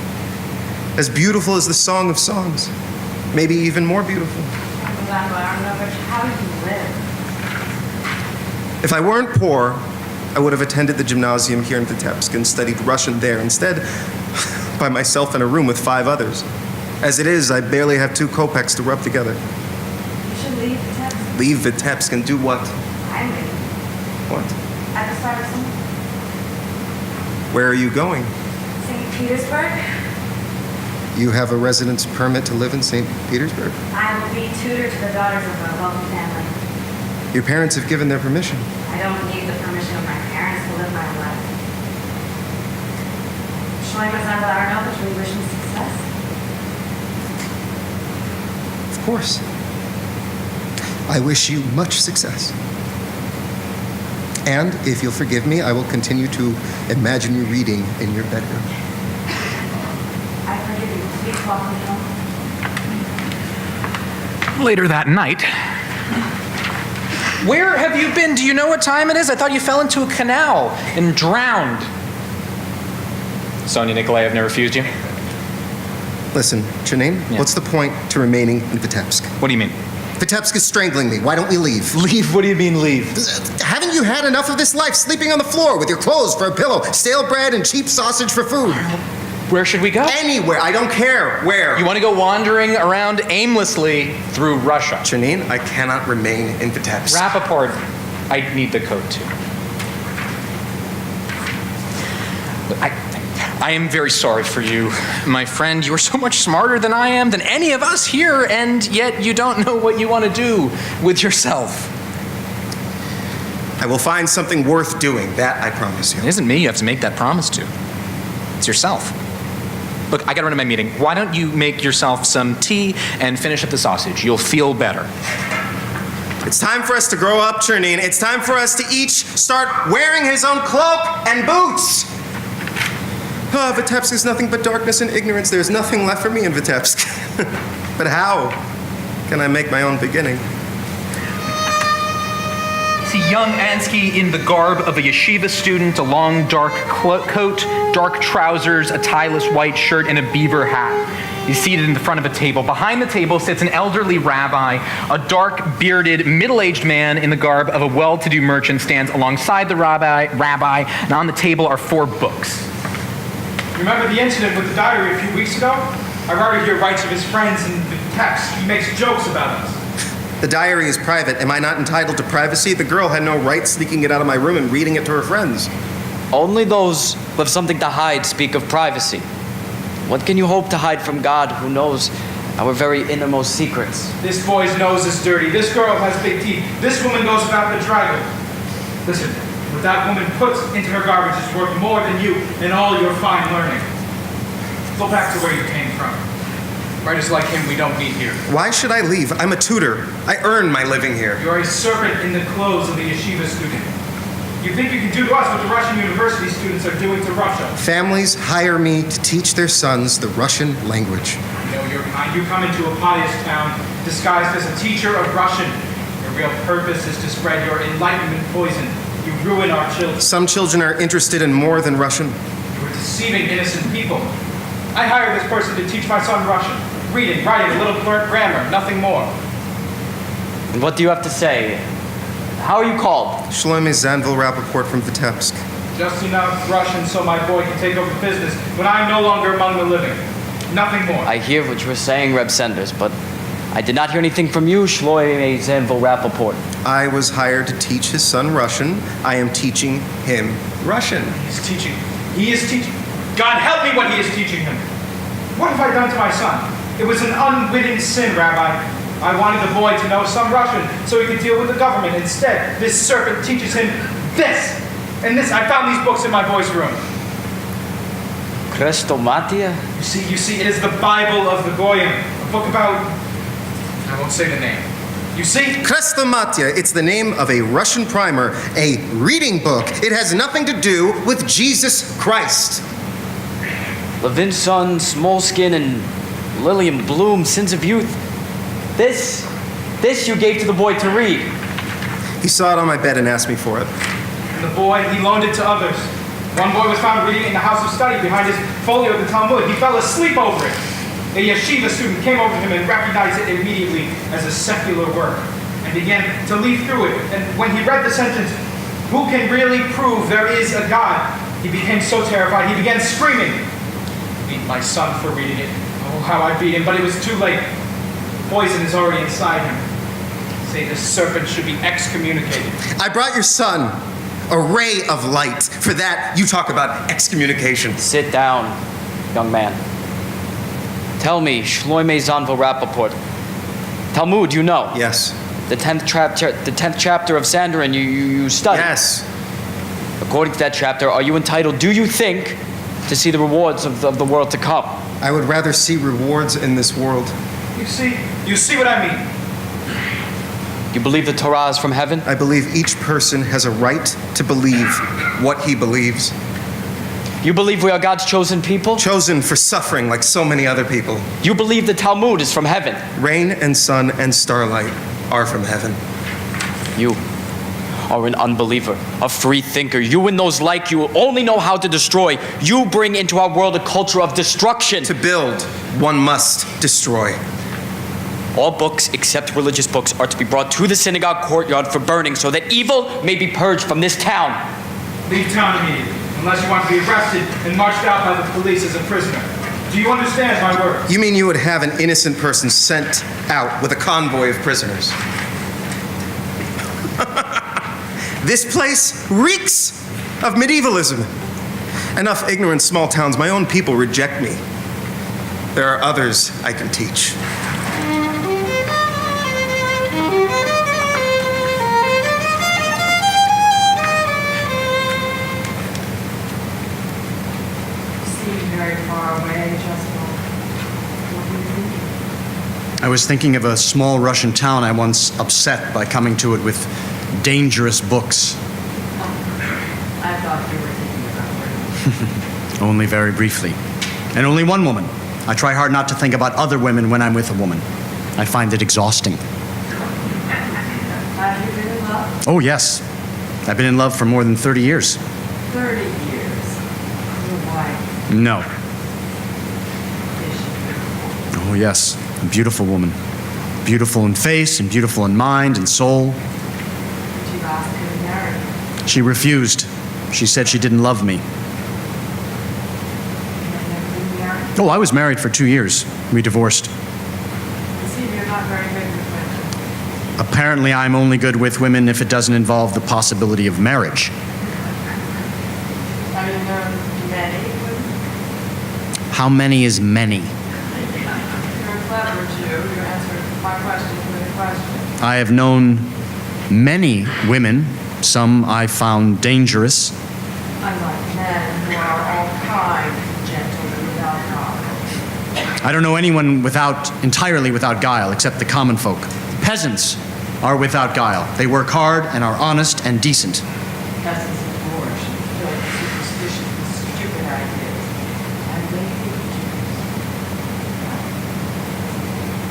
As beautiful as the Song of Songs. Maybe even more beautiful. How do you live? If I weren't poor, I would have attended the gymnasium here in Vitebsk and studied Russian there instead, by myself in a room with 5 others. As it is, I barely have 2 kopecks to rub together. You should leave Vitebsk. Leave Vitebsk and do what? I'm leaving. What? At the start of summer. Where are you going? St. Petersburg. You have a residence permit to live in St. Petersburg? I will be tutor to the daughters of a wealthy family. Your parents have given their permission. I don't need the permission of my parents to live my own life. Shlomo Rappaport, we wish me success. Of course. I wish you much success. And if you'll forgive me, I will continue to imagine you reading in your bedroom. I forgive you. Please walk me home. Later that night. Where have you been? Do you know what time it is? I thought you fell into a canal and drowned. Sonia Nikolaevna refused you? Listen, Janine, what's the point to remaining in Vitebsk? What do you mean? Vitebsk is strangling me. Why don't we leave? Leave? What do you mean leave? Haven't you had enough of this life, sleeping on the floor with your clothes for a pillow, stale bread and cheap sausage for food? Where should we go? Anywhere. I don't care. Where? You want to go wandering around aimlessly through Russia? Janine, I cannot remain in Vitebsk. Rappaport, I need the code too. I am very sorry for you, my friend. You are so much smarter than I am, than any of us here, and yet you don't know what you want to do with yourself. I will find something worth doing. That I promise you. It isn't me you have to make that promise to. It's yourself. Look, I gotta run to my meeting. Why don't you make yourself some tea and finish up the sausage? You'll feel better. It's time for us to grow up, Chernine. It's time for us to each start wearing his own cloak and boots. Oh, Vitebsk is nothing but darkness and ignorance. There's nothing left for me in Vitebsk. But how can I make my own beginning? See Young Ansky in the garb of a yeshiva student, a long dark coat, dark trousers, a tieless white shirt, and a beaver hat. He's seated in the front of a table. Behind the table sits an elderly rabbi. A dark, bearded, middle-aged man in the garb of a well-to-do merchant stands alongside the rabbi, and on the table are 4 books. Remember the incident with the diary a few weeks ago? Our writer here writes of his friends in the text. He makes jokes about us. The diary is private. Am I not entitled to privacy? The girl had no right sneaking it out of my room and reading it to her friends. Only those who have something to hide speak of privacy. What can you hope to hide from God, who knows our very innermost secrets? This boy's nose is dirty. This girl has big teeth. This woman goes about bedraggled. Listen, what that woman puts into her garbage is worth more than you and all your fine learning. Go back to where you came from. Writers like him we don't need here. Why should I leave? I'm a tutor. I earn my living here. You're a servant in the clothes of a yeshiva student. You think you can do to us what the Russian university students are doing to Russia? Families hire me to teach their sons the Russian language. You know your kind. You come into a pious town disguised as a teacher of Russian. Your real purpose is to spread your enlightenment poison. You ruin our children. Some children are interested in more than Russian. You are deceiving innocent people. I hired this person to teach my son Russian. Reading, writing, a little grammar, nothing more. And what do you have to say? How are you called? Solomon Rappaport from Vitebsk. Just enough Russian so my boy can take over business when I'm no longer among the living. Nothing more. I hear what you were saying, Reb Senders, but I did not hear anything from you, Solomon Rappaport. I was hired to teach his son Russian. I am teaching him Russian. He is teaching. God help me what he is teaching him. What have I done to my son? It was an unwitting sin, Rabbi. I wanted the boy to know some Russian so he could deal with the government. Instead, this serpent teaches him this and this. I found these books in my boy's room. Krestomatia? You see, it is the Bible of the Goyim, a book about... I won't say the name. You see? Krestomatia, it's the name of a Russian primer, a reading book. It has nothing to do with Jesus Christ. Levin's son, Smolskin, and Lillian Bloom, Sins of Youth. This you gave to the boy to read. He saw it on my bed and asked me for it. And the boy, he loaned it to others. One boy was found reading it in the house of study behind his folio of the Talmud. He fell asleep over it. A yeshiva student came over to him and recognized it immediately as a secular work and began to leaf through it. And when he read the sentence, "Who can really prove there is a God?" he became so terrified, he began screaming. "Beat my son for reading it. Oh, how I beat him." But it was too late. Poison is already inside him. Say the serpent should be excommunicated. I brought your son a ray of light. For that, you talk about excommunication. Sit down, young man. Tell me, Shloime Zanvo Rappaport, Talmud, you know? Yes. The 10th chapter of Sanhedrin you studied? Yes. According to that chapter, are you entitled, do you think, to see the rewards of the world to come? I would rather see rewards in this world. You see what I mean? You believe the Torah is from heaven? I believe each person has a right to believe what he believes. You believe we are God's chosen people? Chosen for suffering like so many other people. You believe the Talmud is from heaven? Rain and sun and starlight are from heaven. You are an unbeliever, a free thinker. You and those like you only know how to destroy. You bring into our world a culture of destruction. To build, one must destroy. All books, except religious books, are to be brought to the synagogue courtyard for burning so that evil may be purged from this town. Leave town immediately, unless you want to be arrested and marched out by the police as a prisoner. Do you understand my words? You mean you would have an innocent person sent out with a convoy of prisoners? This place reeks of medievalism. Enough ignorant small towns, my own people reject me. There are others I can teach. I was thinking of a small Russian town I once upset by coming to it with dangerous books. I thought you were thinking about her. Only very briefly. And only one woman. I try hard not to think about other women when I'm with a woman. I find it exhausting. Have you been in love? Oh, yes. I've been in love for more than 30 years. 30 years. Your wife. No. Is she beautiful? Oh, yes. A beautiful woman. Beautiful in face and beautiful in mind and soul. Did you ask her to marry you? She refused. She said she didn't love me. You have never been married? Oh, I was married for 2 years. We divorced. I see you're not very good with women. Apparently, I'm only good with women if it doesn't involve the possibility of marriage. Have you known many women? How many is many? You're clever, Jew. You answered my question with a question. I have known many women. Some I found dangerous. Unlike men who are all kind, gentlemen without guile. I don't know anyone entirely without guile, except the common folk. Peasants are without guile. They work hard and are honest and decent. Peasants of boorish and filled with superstition and stupid ideas. And they hate Jews.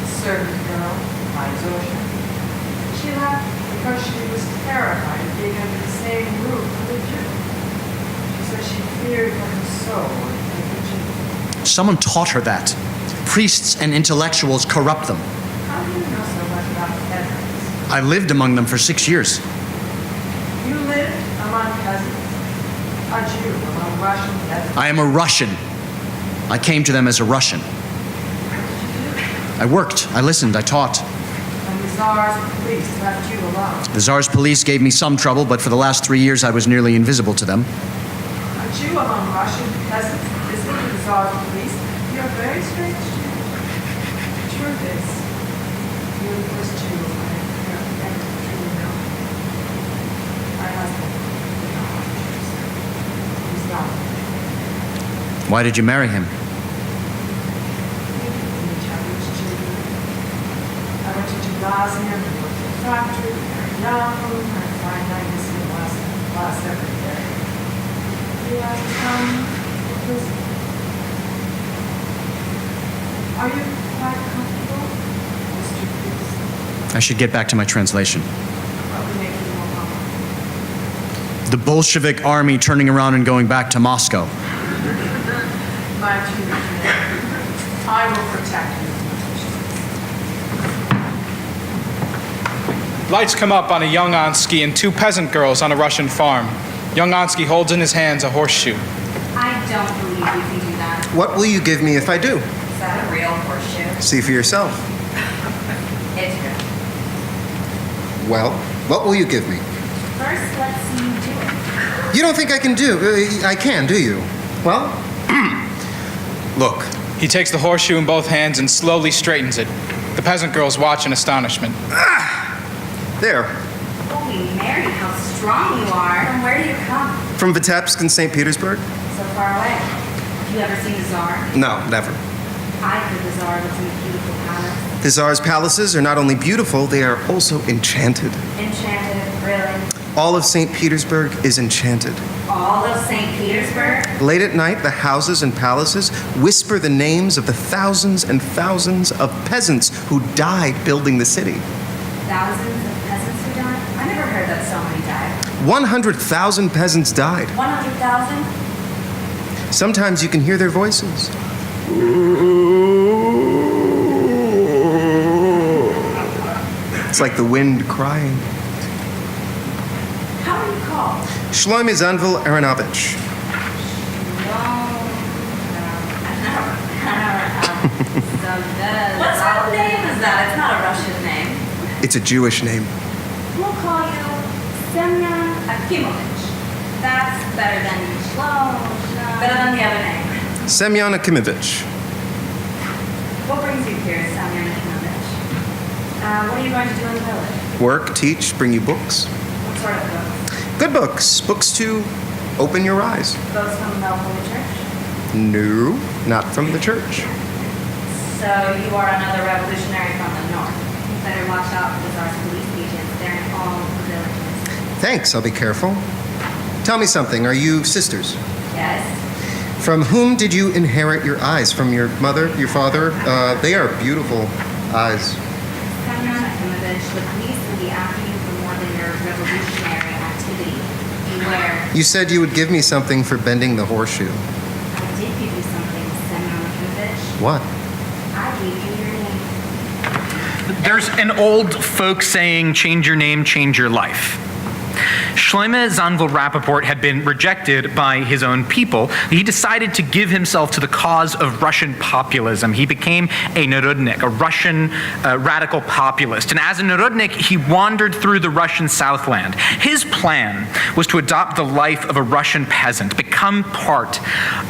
The servant girl, my Zosha, she left because she was terrified of being under the same roof with a Jew. She said she feared for her soul like a Jew. Someone taught her that. Priests and intellectuals corrupt them. How do you know so much about peasants? I lived among them for 6 years. You lived among peasants? A Jew among Russian peasants? I am a Russian. I came to them as a Russian. I worked, I listened, I taught. And the Tsar's police left you alone. The Tsar's police gave me some trouble, but for the last 3 years I was nearly invisible to them. A Jew among Russian peasants visiting the Tsar's police? You're a very strange Jew. The truth is, you're the first Jew I have ever truly known. My husband, he's not. Why did you marry him? I went to gymnasium, I worked in a factory, very young, I find I miss him last every day. He has come to prison. Are you quite comfortable, Mr. Priest? I should get back to my translation. Probably make you more The Bolshevik army turning around and going back to Moscow. My tutor, I will protect you. Lights come up on a Young Ansky and 2 peasant girls on a Russian farm. Young Ansky holds in his hands a horseshoe. I don't believe you can do that. What will you give me if I do? Is that a real horseshoe? See for yourself. It's real. Well, what will you give me? First, let's see you do it. You don't think I can do you? Well, look. He takes the horseshoe in both hands and slowly straightens it. The peasant girls watch in astonishment. There. Holy Mary, how strong you are. From where do you come? From Vitebsk in St. Petersburg? So far away. Have you ever seen the Tsar? No, never. I heard the Tsar lives in a beautiful palace. The Tsar's palaces are not only beautiful, they are also enchanted. Enchanted, really? All of St. Petersburg is enchanted. All of St. Petersburg? Late at night, the houses and palaces whisper the names of the thousands and thousands of peasants who died building the city. Thousands of peasants who died? I never heard that so many died. 100,000 peasants died. 100,000? Sometimes you can hear their voices. It's like the wind crying. How are you called? Shlomo Zanvil Aronovich. What sort of name is that? It's not a Russian name. It's a Jewish name. We'll call you Semyon Akimovich. That's better than better than the other name. Semyon Akimovich. What brings you here, Semyon Akimovich? What are you going to do in the village? Work, teach, bring you books. What sort of books? Good books. Books to open your eyes. Those from the Holy Church? No, not from the church. So you are another revolutionary from the north. You better watch out for the Tsar's police agents. They're in all the villages. Thanks, I'll be careful. Tell me something, are you sisters? Yes? From whom did you inherit your eyes? From your mother, your father? They are beautiful eyes. Semyon Akimovich, the police will be after you for more than your revolutionary activity. Beware. You said you would give me something for bending the horseshoe. I did give you something, Semyon Akimovich. What? I gave you your name. There's an old folk saying, change your name, change your life. Shlomo Rappaport had been rejected by his own people. He decided to give himself to the cause of Russian populism. He became a Narodnik, a Russian radical populist. And as a Narodnik, he wandered through the Russian Southland. His plan was to adopt the life of a Russian peasant, become part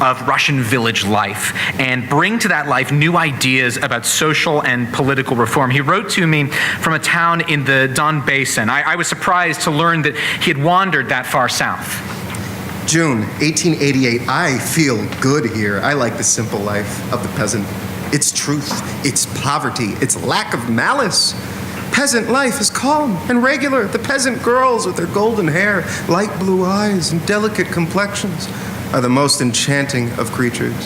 of Russian village life, and bring to that life new ideas about social and political reform. He wrote to me from a town in the Don Basin. I was surprised to learn that he had wandered that far south. June 1888. I feel good here. I like the simple life of the peasant. Its truth, its poverty, its lack of malice. Peasant life is calm and regular. The peasant girls with their golden hair, light blue eyes, and delicate complexions are the most enchanting of creatures.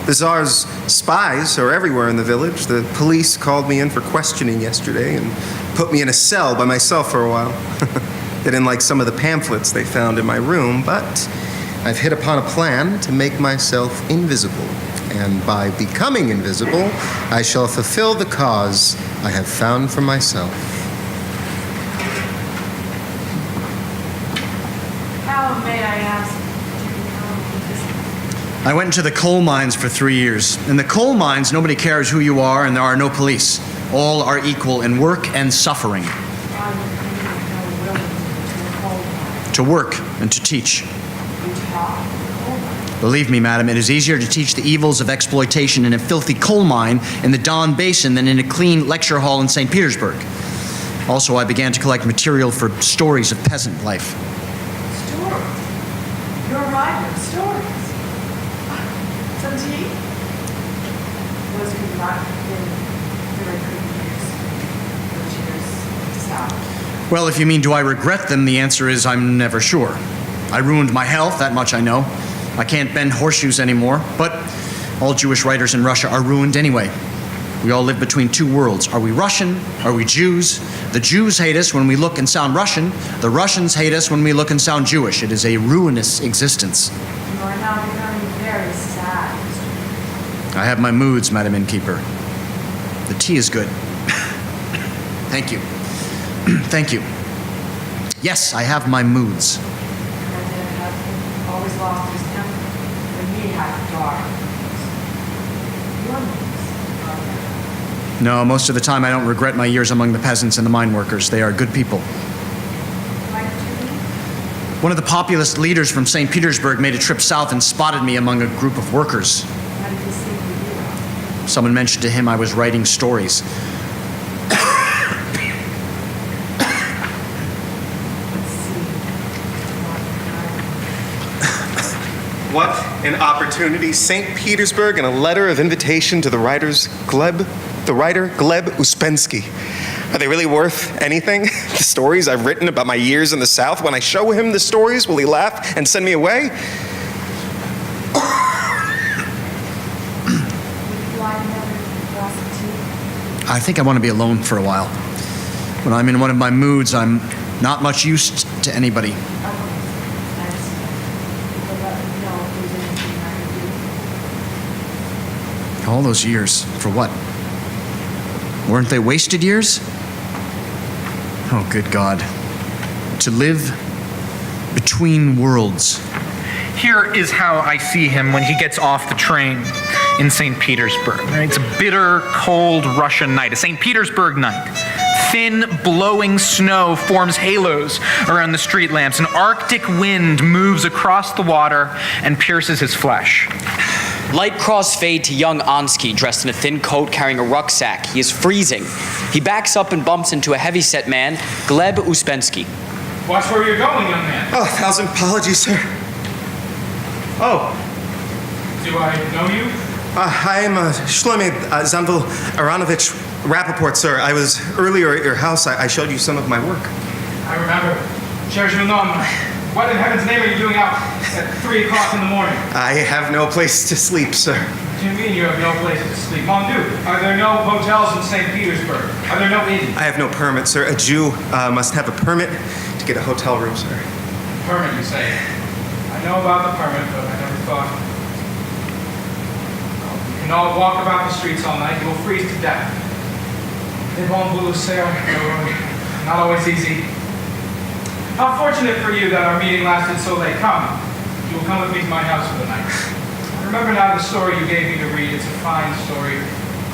The Tsar's spies are everywhere in the village. The police called me in for questioning yesterday and put me in a cell by myself for a while. They didn't like some of the pamphlets they found in my room, but I've hit upon a plan to make myself invisible. And by becoming invisible, I shall fulfill the cause I have found for myself. How, may I ask, did you become invisible? I went into the coal mines for 3 years. In the coal mines, nobody cares who you are, and there are no police. All are equal in work and suffering. To work and to teach. Believe me, madam, it is easier to teach the evils of exploitation in a filthy coal mine in the Don Basin than in a clean lecture hall in St. Petersburg. Also, I began to collect material for stories of peasant life. Stories? You're a writer of stories. Some tea? Those who have not been very good years stopped. Well, if you mean do I regret them, the answer is I'm never sure. I ruined my health, that much I know. I can't bend horseshoes anymore, but all Jewish writers in Russia are ruined anyway. We all live between two worlds. Are we Russian? Are we Jews? The Jews hate us when we look and sound Russian. The Russians hate us when we look and sound Jewish. It is a ruinous existence. You are now becoming very sad, Mr. I have my moods, Madam Innkeeper. The tea is good. Thank you. Thank you. Yes, I have my moods. President has always lost his temper when he has dark moods. Your moods are No, most of the time I don't regret my years among the peasants and the mine workers. They are good people. Why don't you leave? One of the populist leaders from St. Petersburg made a trip south and spotted me among a group of workers. How did he see you? Someone mentioned to him I was writing stories. What an opportunity. St. Petersburg and a letter of invitation to the writer Gleb Uspensky. Are they really worth anything? The stories I've written about my years in the South, when I show him the stories, will he laugh and send me away? I think I want to be alone for a while. When I'm in one of my moods, I'm not much use to anybody. All those years, for what? Weren't they wasted years? Oh, good God. To live between worlds. Here is how I see him when he gets off the train in St. Petersburg. It's a bitter, cold Russian night, a St. Petersburg night. Thin, blowing snow forms halos around the street lamps. An Arctic wind moves across the water and pierces his flesh. Light crossfade to young Ansky, dressed in a thin coat carrying a rucksack. He is freezing. He backs up and bumps into a heavy-set man, Gleb Uspensky. Watch where you're going, young man. Oh, 1,000 apologies, sir. Oh, Do I know you? I am Shlomo Zanvil Aronovich Rappaport, sir. I was earlier at your house. I showed you some of my work. I remember. Cherche Manon. What in heaven's name are you doing out at 3 o'clock in the morning? I have no place to sleep, sir. What do you mean you have no place to sleep? Mon Dieu, are there no hotels in St. Petersburg? Are there no inns? I have no permit, sir. A Jew must have a permit to get a hotel room, sir. Permit, you say? I know about the permit, but I never thought. Well, you can all walk about the streets all night. You will freeze to death. They won't blue sail. Not always easy. How fortunate for you that our meeting lasted so late. Come. You will come with me to my house for the night. I remember now the story you gave me to read. It's a fine story.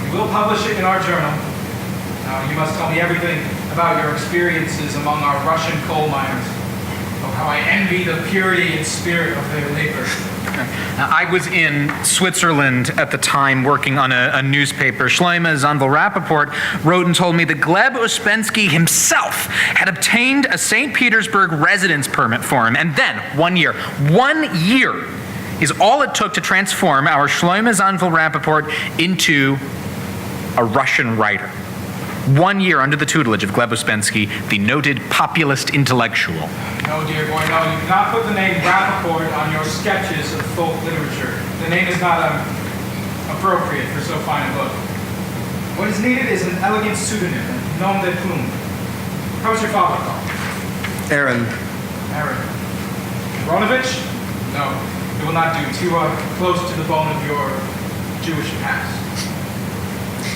We will publish it in our journal. Now, you must tell me everything about your experiences among our Russian coal miners. Oh, how I envy the purity and spirit of their labor. Now, I was in Switzerland at the time working on a newspaper. Shlomo Zanvil Rappaport wrote and told me that Gleb Uspensky himself had obtained a St. Petersburg residence permit for him. And then, 1 year is all it took to transform our Shlomo Zanvil Rappaport into a Russian writer. 1 year under the tutelage of Gleb Uspensky, the noted populist intellectual. No, dear boy, no. You cannot put the name Rappaport on your sketches of folk literature. The name is not appropriate for so fine a book. What is needed is an elegant pseudonym, a nom de plume. How was your father called? Aaron. Aaron. Aronovich? No, it will not do. Too close to the bone of your Jewish past.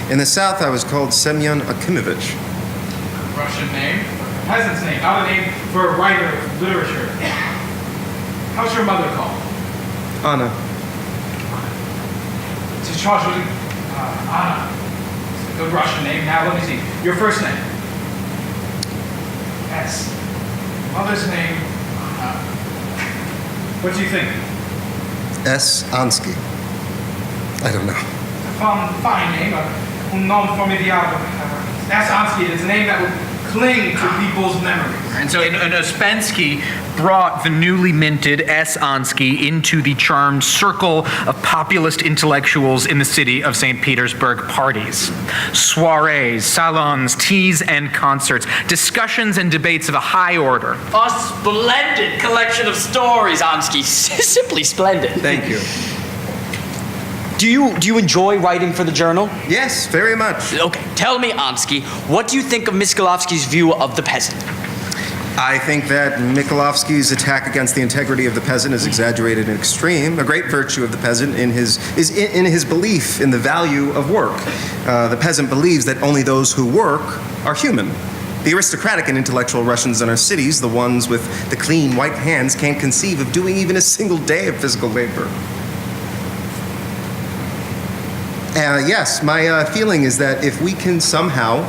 In the South, I was called Semyon Akimovich. Russian name, a peasant's name, not a name for a writer of literature. How's your mother called? Anna. Anna. It's a good Russian name. Now let me see. Your first name? S. Mother's name? Anna. What do you think? S. Ansky. I don't know. It's a fine name. Un nom formidable. S. Ansky. It's a name that would cling to people's memories. And so Uspensky brought the newly minted S. Ansky into the charmed circle of populist intellectuals in the city of St. Petersburg. Parties, soirees, salons, teas, and concerts, discussions and debates of a high order. A splendid collection of stories, Ansky. Simply splendid. Thank you. Do you enjoy writing for the journal? Yes, very much. Okay, tell me, Ansky, what do you think of Mikhailovsky's view of the peasant? I think that Mikhailovsky's attack against the integrity of the peasant is exaggerated and extreme. A great virtue of the peasant is in his belief in the value of work. The peasant believes that only those who work are human. The aristocratic and intellectual Russians in our cities, the ones with the clean white hands, can't conceive of doing even a single day of physical labor. Yes, my feeling is that if we can somehow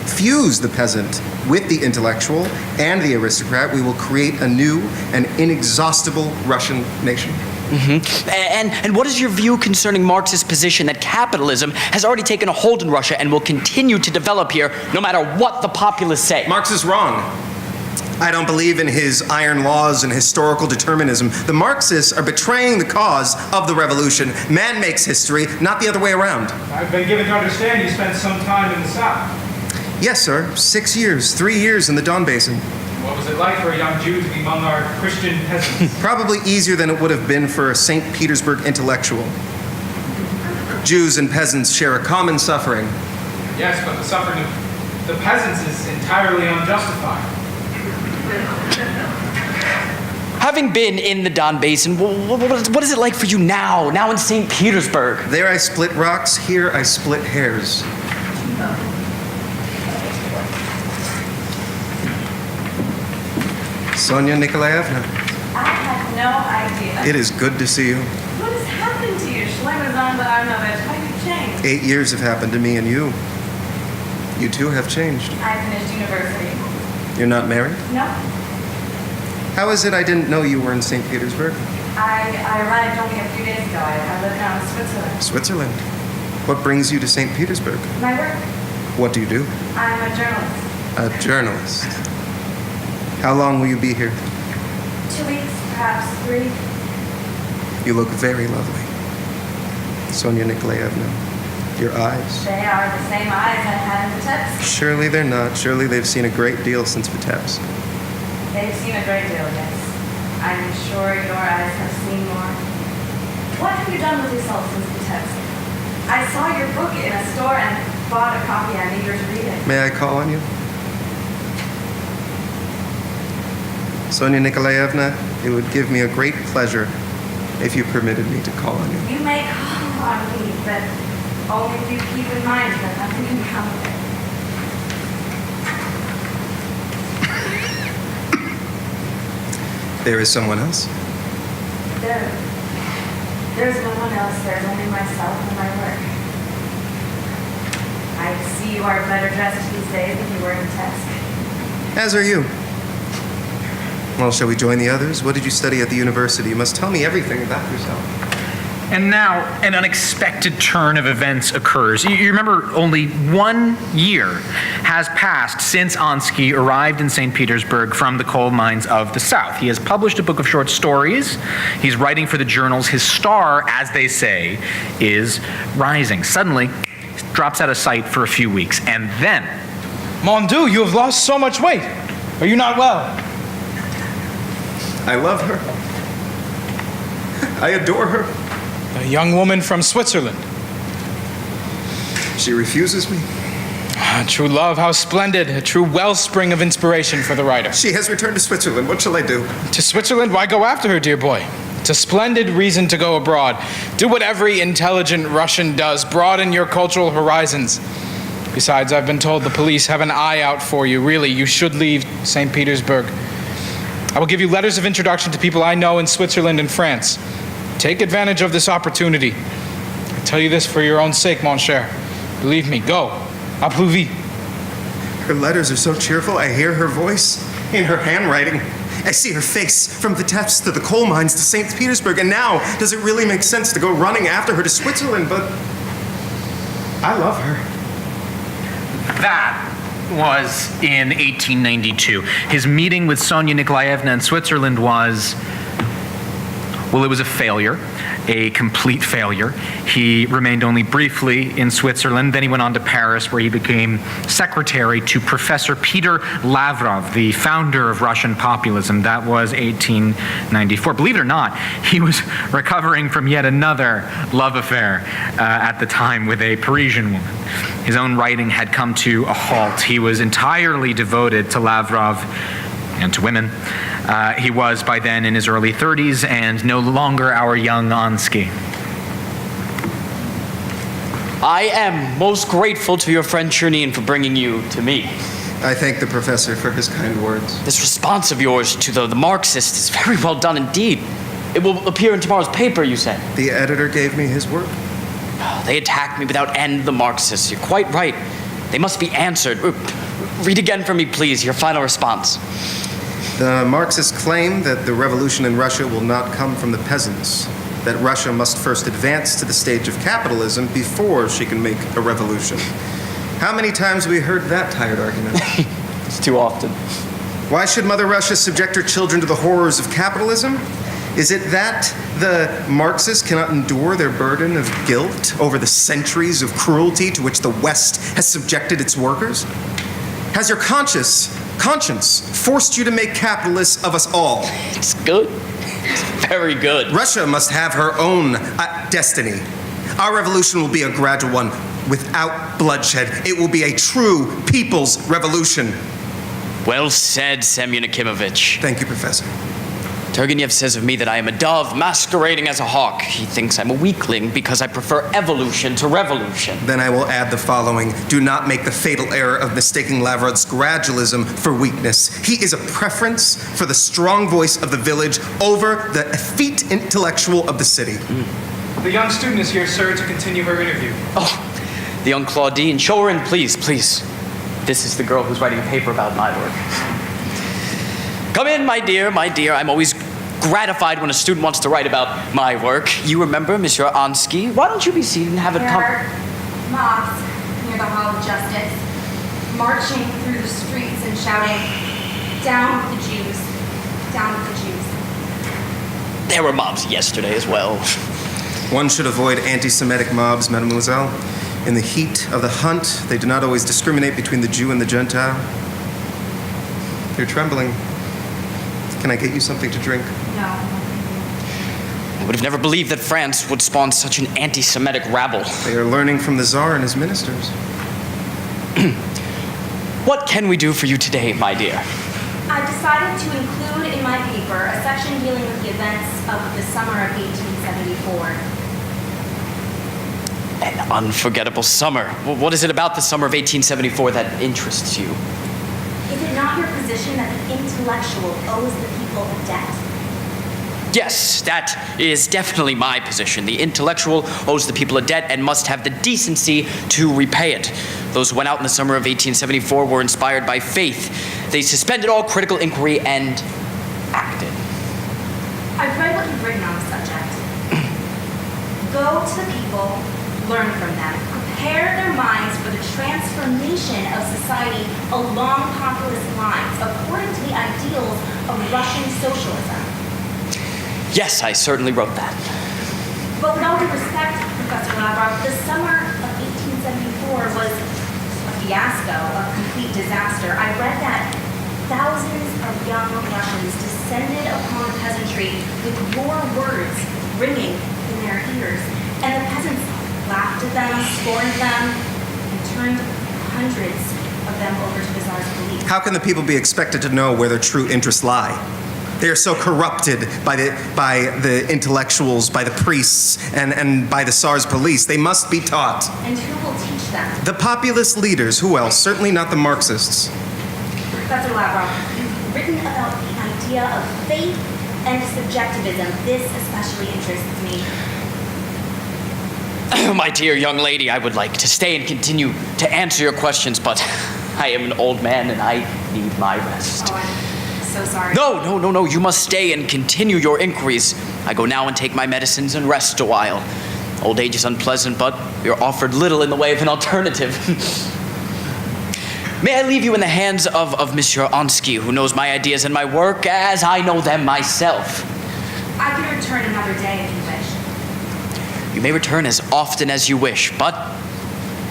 fuse the peasant with the intellectual and the aristocrat, we will create a new and inexhaustible Russian nation. And what is your view concerning Marx's position that capitalism has already taken a hold in Russia and will continue to develop here no matter what the populace say? Marx is wrong. I don't believe in his iron laws and historical determinism. The Marxists are betraying the cause of the revolution. Man makes history, not the other way around. I've been given to understand you spent some time in the South. Yes, sir. 6 years, 3 years in the Don Basin. What was it like for a young Jew to be among our Christian peasants? Probably easier than it would have been for a St. Petersburg intellectual. Jews and peasants share a common suffering. Yes, but the suffering of the peasants is entirely unjustified. Having been in the Don Basin, what is it like for you now in St. Petersburg? There I split rocks, here I split hairs. Sonia Nikolaevna, I had no idea. it is good to see you. What has happened to you? Shlemazan Ba'arnovich, how you changed? 8 years have happened to me and you. You too have changed. I finished university. You're not married? No. How is it I didn't know you were in St. Petersburg? I arrived only a few days ago. I live now in Switzerland. Switzerland. What brings you to St. Petersburg? My work. What do you do? I'm a journalist. A journalist. How long will you be here? 2 weeks, perhaps 3. You look very lovely. Sonia Nikolaevna, your eyes. They are the same eyes I had in Vitebsk. Surely they're not. Surely they've seen a great deal since Vitebsk. They've seen a great deal, yes. I'm sure your eyes have seen more. What have you done with yourself since Vitebsk? I saw your book in a store and bought a copy. I'm eager to read it. May I call on you? Sonia Nikolaevna, it would give me a great pleasure if you permitted me to call on you. You may call on me, but only if you keep in mind that nothing can come of it. There is someone else? There's no one else. There's only myself and my work. I see you are better dressed these days than you were in Vitebsk. As are you. Well, shall we join the others? What did you study at the university? You must tell me everything about yourself. And now, an unexpected turn of events occurs. You remember only 1 year has passed since Ansky arrived in St. Petersburg from the coal mines of the South. He has published a book of short stories. He's writing for the journals. His star, as they say, is rising. Suddenly, he drops out of sight for a few weeks. And then... Mon Dieu, you have lost so much weight. Are you not well? I love her. I adore her. A young woman from Switzerland. She refuses me. True love, how splendid. A true wellspring of inspiration for the writer. She has returned to Switzerland. What shall I do? To Switzerland? Why go after her, dear boy? It's a splendid reason to go abroad. Do what every intelligent Russian does. Broaden your cultural horizons. Besides, I've been told the police have an eye out for you. Really, you should leave St. Petersburg. I will give you letters of introduction to people I know in Switzerland and France. Take advantage of this opportunity. I tell you this for your own sake, mon cher. Believe me, go. A plus vite. Her letters are so cheerful. I hear her voice in her handwriting. I see her face from Vitebsk to the coal mines to St. Petersburg. And now, does it really make sense to go running after her to Switzerland? But I love her. That was in 1892. His meeting with Sonia Nikolaevna in Switzerland was Well, it was a failure, a complete failure. He remained only briefly in Switzerland. Then he went on to Paris, where he became secretary to Professor Peter Lavrov, the founder of Russian populism. That was 1894. Believe it or not, he was recovering from yet another love affair at the time with a Parisian woman. His own writing had come to a halt. He was entirely devoted to Lavrov and to women. He was by then in his early 30s and no longer our young Ansky. I am most grateful to your friend Chernin for bringing you to me. I thank the professor for his kind words. This response of yours to the Marxist is very well done indeed. It will appear in tomorrow's paper, you said. The editor gave me his word. They attacked me without end, the Marxists. You're quite right. They must be answered. Read again for me, please, your final response. The Marxists claim that the revolution in Russia will not come from the peasants, that Russia must first advance to the stage of capitalism before she can make a revolution. How many times have we heard that tired argument? It's too often. Why should Mother Russia subject her children to the horrors of capitalism? Is it that the Marxists cannot endure their burden of guilt over the centuries of cruelty to which the West has subjected its workers? Has your conscience forced you to make capitalists of us all? It's good. It's very good. Russia must have her own destiny. Our revolution will be a gradual one without bloodshed. It will be a true people's revolution. Well said, Semyon Akimovich. Thank you, Professor. Turgenev says of me that I am a dove masquerading as a hawk. He thinks I'm a weakling because I prefer evolution to revolution. Then I will add the following. Do not make the fatal error of mistaking Lavrov's gradualism for weakness. He is a preference for the strong voice of the village over the effete intellectual of the city. The young student is here, sir, to continue her interview. Oh, the young Claudine. Show her in, please, please. This is the girl who's writing a paper about my work. Come in, my dear, my dear. I'm always gratified when a student wants to write about my work. You remember Monsieur Ansky? Why don't you be seated and have a There are mobs near the Hall of Justice, marching through the streets and shouting, "Down with the Jews! Down with the Jews!" There were mobs yesterday as well. One should avoid anti-Semitic mobs, mademoiselle. In the heat of the hunt, they do not always discriminate between the Jew and the Gentile. You're trembling. Can I get you something to drink? No. I would have never believed that France would spawn such an anti-Semitic rabble. They are learning from the Tsar and his ministers. What can we do for you today, my dear? I decided to include in my paper a section dealing with the events of the summer of 1874. An unforgettable summer. What is it about the summer of 1874 that interests you? Is it not your position that the intellectual owes the people a debt? Yes, that is definitely my position. The intellectual owes the people a debt and must have the decency to repay it. Those who went out in the summer of 1874 were inspired by faith. They suspended all critical inquiry and acted. I've read what you've written on the subject. Go to the people, learn from them, prepare their minds for the transformation of society along populist lines according to the ideals of Russian socialism. Yes, I certainly wrote that. But with all due respect, Professor Lavrov, the summer of 1874 was a fiasco, a complete disaster. I read that thousands of young Russians descended upon the peasantry with your words ringing in their ears, and the peasants laughed at them, scorned them, and turned hundreds of them over to the Tsar's police. How can the people be expected to know where their true interests lie? They are so corrupted by the intellectuals, by the priests, and by the Tsar's police. They must be taught. And who will teach them? The populist leaders. Who else? Certainly not the Marxists. Professor Lavrov, you've written about the idea of faith and subjectivism. This especially interests me. My dear young lady, I would like to stay and continue to answer your questions, but I am an old man and I need my rest. Oh, I'm so sorry. No. You must stay and continue your inquiries. I go now and take my medicines and rest a while. Old age is unpleasant, but you're offered little in the way of an alternative. May I leave you in the hands of Monsieur Ansky, who knows my ideas and my work as I know them myself. I can return another day if you wish. You may return as often as you wish, but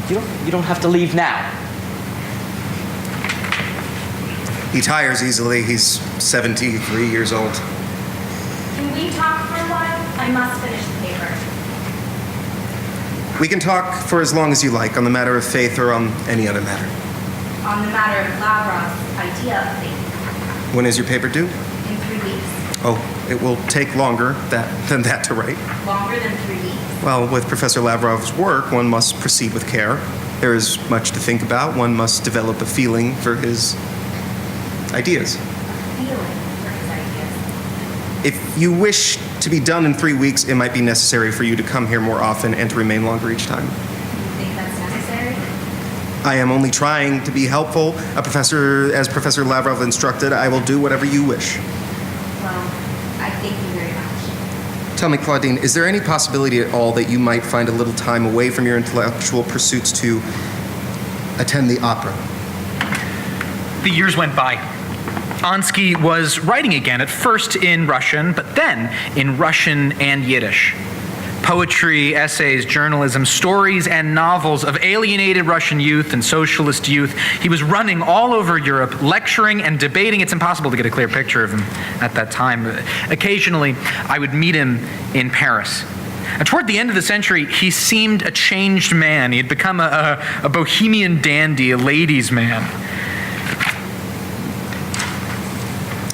you don't have to leave now. He tires easily. He's 73 years old. Can we talk for a while? I must finish the paper. We can talk for as long as you like on the matter of faith or on any other matter. On the matter of Lavrov's idea of faith. When is your paper due? In 3 weeks. Oh, it will take longer than that to write. Longer than 3 weeks. Well, with Professor Lavrov's work, one must proceed with care. There is much to think about. One must develop a feeling for his ideas. Feeling for his ideas. If you wish to be done in 3 weeks, it might be necessary for you to come here more often and to remain longer each time. You think that's necessary? I am only trying to be helpful. As Professor Lavrov instructed, I will do whatever you wish. Well, I thank you very much. Tell me, Claudine, is there any possibility at all that you might find a little time away from your intellectual pursuits to attend the opera? The years went by. Ansky was writing again, at first in Russian, but then in Russian and Yiddish. Poetry, essays, journalism, stories, and novels of alienated Russian youth and socialist youth. He was running all over Europe, lecturing and debating. It's impossible to get a clear picture of him at that time. Occasionally, I would meet him in Paris. And toward the end of the century, he seemed a changed man. He had become a bohemian dandy, a ladies' man.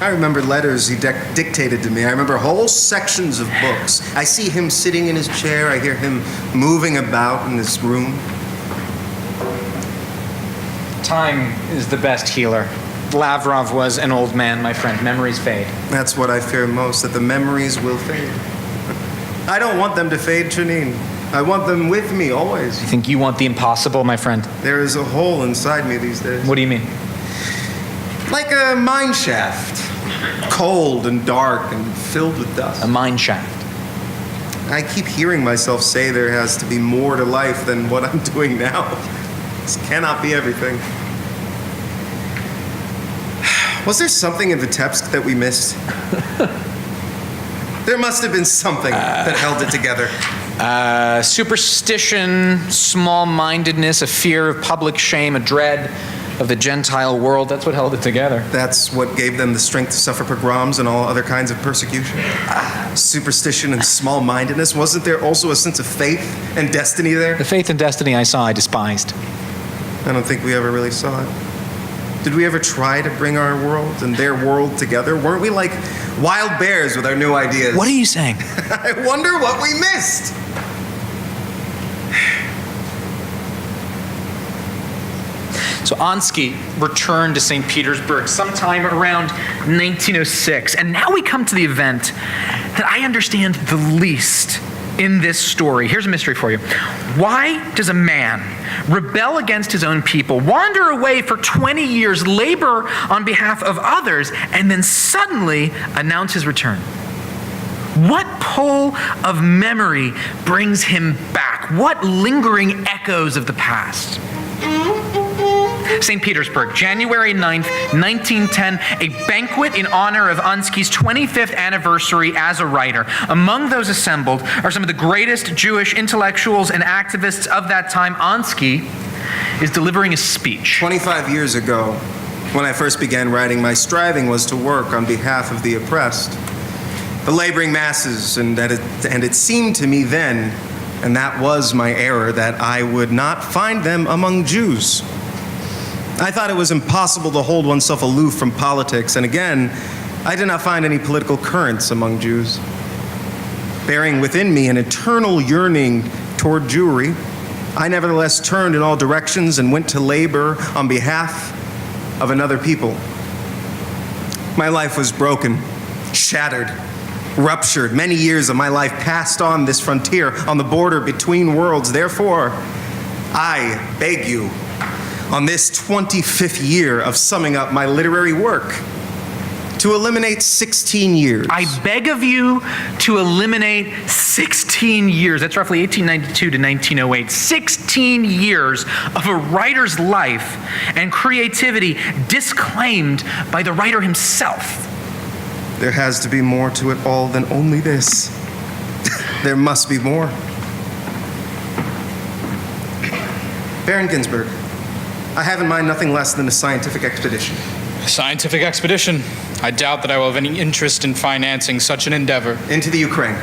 I remember letters he dictated to me. I remember whole sections of books. I see him sitting in his chair. I hear him moving about in this room. Time is the best healer. Lavrov was an old man, my friend. Memories fade. That's what I fear most, that the memories will fade. I don't want them to fade, Janine. I want them with me always. You think you want the impossible, my friend? There is a hole inside me these days. What do you mean? Like a mine shaft. Cold and dark and filled with dust. A mine shaft. I keep hearing myself say there has to be more to life than what I'm doing now. This cannot be everything. Was there something in Vitebsk that we missed? There must have been something that held it together. Superstition, small-mindedness, a fear of public shame, a dread of the Gentile world. That's what held it together. That's what gave them the strength to suffer pogroms and all other kinds of persecution. Superstition and small-mindedness. Wasn't there also a sense of faith and destiny there? The faith and destiny I saw, I despised. I don't think we ever really saw it. Did we ever try to bring our world and their world together? Weren't we like wild bears with our new ideas? What are you saying? I wonder what we missed. So Ansky returned to St. Petersburg sometime around 1906. And now we come to the event that I understand the least in this story. Here's a mystery for you. Why does a man rebel against his own people, wander away for 20 years, labor on behalf of others, and then suddenly announce his return? What pull of memory brings him back? What lingering echoes of the past? St. Petersburg, January 9th, 1910, a banquet in honor of Ansky's 25th anniversary as a writer. Among those assembled are some of the greatest Jewish intellectuals and activists of that time. Ansky is delivering a speech. 25 years ago, when I first began writing, my striving was to work on behalf of the oppressed, the laboring masses, and it seemed to me then, and that was my error, that I would not find them among Jews. I thought it was impossible to hold oneself aloof from politics, and again, I did not find any political currents among Jews. Bearing within me an eternal yearning toward Jewry, I nevertheless turned in all directions and went to labor on behalf of another people. My life was broken, shattered, ruptured. Many years of my life passed on this frontier, on the border between worlds. Therefore, I beg you, on this 25th year of summing up my literary work, to eliminate 16 years. I beg of you to eliminate 16 years. That's roughly 1892 to 1908. 16 years of a writer's life and creativity disclaimed by the writer himself. There has to be more to it all than only this. There must be more. Baron Ginsburg, I have in mind nothing less than a scientific expedition. A scientific expedition? I doubt that I will have any interest in financing such an endeavor. Into the Ukraine.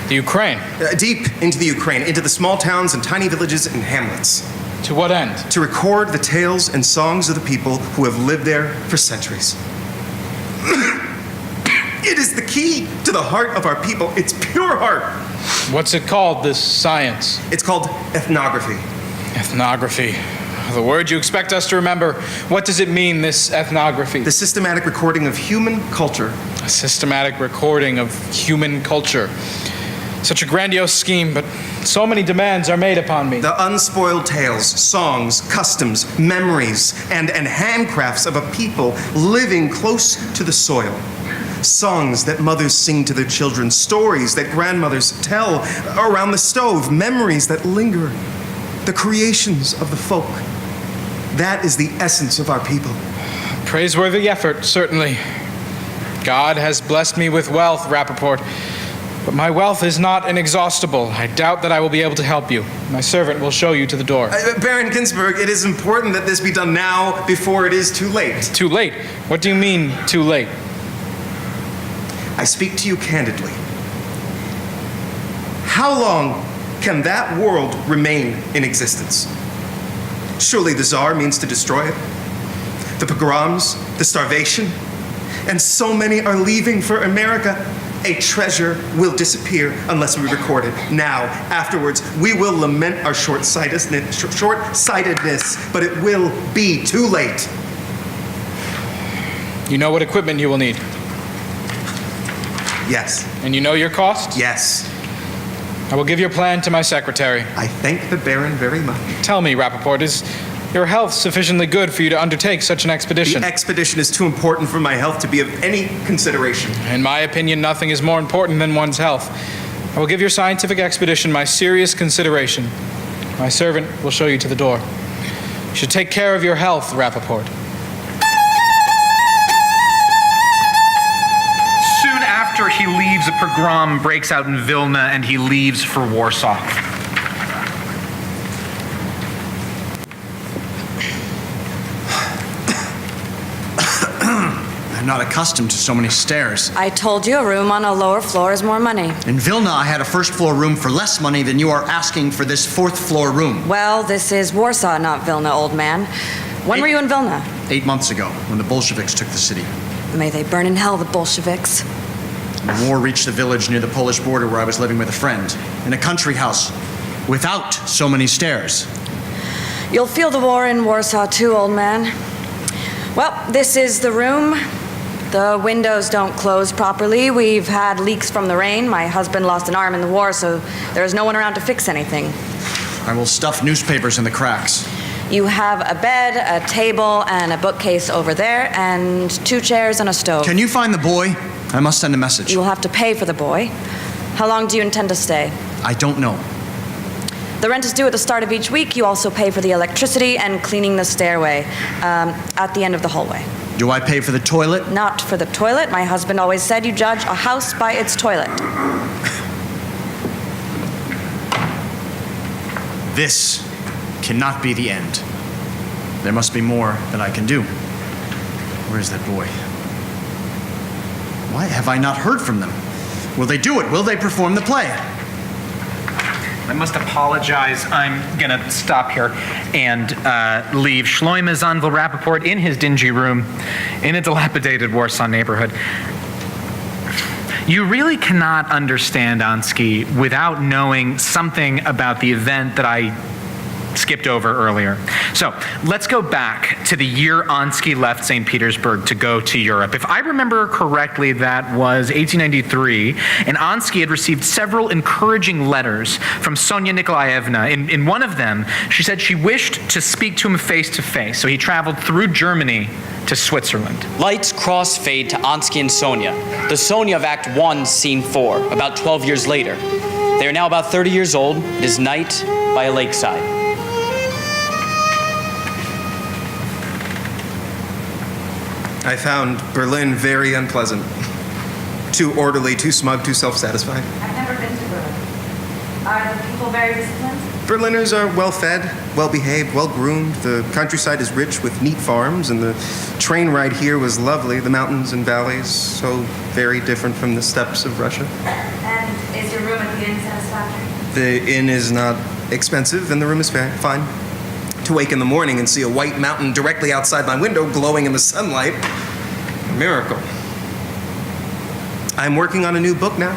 The Ukraine? Deep into the Ukraine, into the small towns and tiny villages and hamlets. To what end? To record the tales and songs of the people who have lived there for centuries. It is the key to the heart of our people, its pure heart. What's it called, this science? It's called ethnography. Ethnography. The word you expect us to remember. What does it mean, this ethnography? The systematic recording of human culture. A systematic recording of human culture. Such a grandiose scheme, but so many demands are made upon me. The unspoiled tales, songs, customs, memories, and handcrafts of a people living close to the soil. Songs that mothers sing to their children, stories that grandmothers tell around the stove, memories that linger, the creations of the folk. That is the essence of our people. Praiseworthy effort, certainly. God has blessed me with wealth, Rappaport, but my wealth is not inexhaustible. I doubt that I will be able to help you. My servant will show you to the door. Baron Ginsburg, it is important that this be done now before it is too late. Too late? What do you mean, too late? I speak to you candidly. How long can that world remain in existence? Surely the Tsar means to destroy it. The pogroms, the starvation, and so many are leaving for America. A treasure will disappear unless we record it now. Afterwards, we will lament our short-sightedness, but it will be too late. You know what equipment you will need? Yes. And you know your cost? Yes. I will give your plan to my secretary. I thank the Baron very much. Tell me, Rappaport, is your health sufficiently good for you to undertake such an expedition? The expedition is too important for my health to be of any consideration. In my opinion, nothing is more important than one's health. I will give your scientific expedition my serious consideration. My servant will show you to the door. You should take care of your health, Rappaport. Soon after he leaves, a pogrom breaks out in Vilna and he leaves for Warsaw. I'm not accustomed to so many stairs. I told you a room on a lower floor is more money. In Vilna, I had a first floor room for less money than you are asking for this fourth floor room. Well, this is Warsaw, not Vilna, old man. When were you in Vilna? 8 months ago, when the Bolsheviks took the city. May they burn in hell, the Bolsheviks. The war reached the village near the Polish border where I was living with a friend, in a country house, without so many stairs. You'll feel the war in Warsaw too, old man. Well, this is the room. The windows don't close properly. We've had leaks from the rain. My husband lost an arm in the war, so there's no one around to fix anything. I will stuff newspapers in the cracks. You have a bed, a table, and a bookcase over there, and 2 chairs and a stove. Can you find the boy? I must send a message. You will have to pay for the boy. How long do you intend to stay? I don't know. The rent is due at the start of each week. You also pay for the electricity and cleaning the stairway at the end of the hallway. Do I pay for the toilet? Not for the toilet. My husband always said you judge a house by its toilet. This cannot be the end. There must be more that I can do. Where is that boy? Why have I not heard from them? Will they do it? Will they perform the play? I must apologize. I'm going to stop here and leave Shloime Zanvil Rappaport in his dingy room in a dilapidated Warsaw neighborhood. You really cannot understand Ansky without knowing something about the event that I skipped over earlier. So let's go back to the year Ansky left St. Petersburg to go to Europe. If I remember correctly, that was 1893, and Ansky had received several encouraging letters from Sonia Nikolaevna. In one of them, she said she wished to speak to him face to face, so he traveled through Germany to Switzerland. Lights cross-fade to Ansky and Sonia. The Sonia of Act 1, Scene 4, about 12 years later. They are now about 30 years old. It is night by a lakeside. I found Berlin very unpleasant. Too orderly, too smug, too self-satisfied. I've never been to Berlin. Are the people very disciplined? Berliners are well-fed, well-behaved, well-groomed. The countryside is rich with neat farms, and the train ride here was lovely. The mountains and valleys, so very different from the steppes of Russia. And is your room at the inn satisfactory? The inn is not expensive, and the room is fine. To wake in the morning and see a white mountain directly outside my window glowing in the sunlight, a miracle. I'm working on a new book now,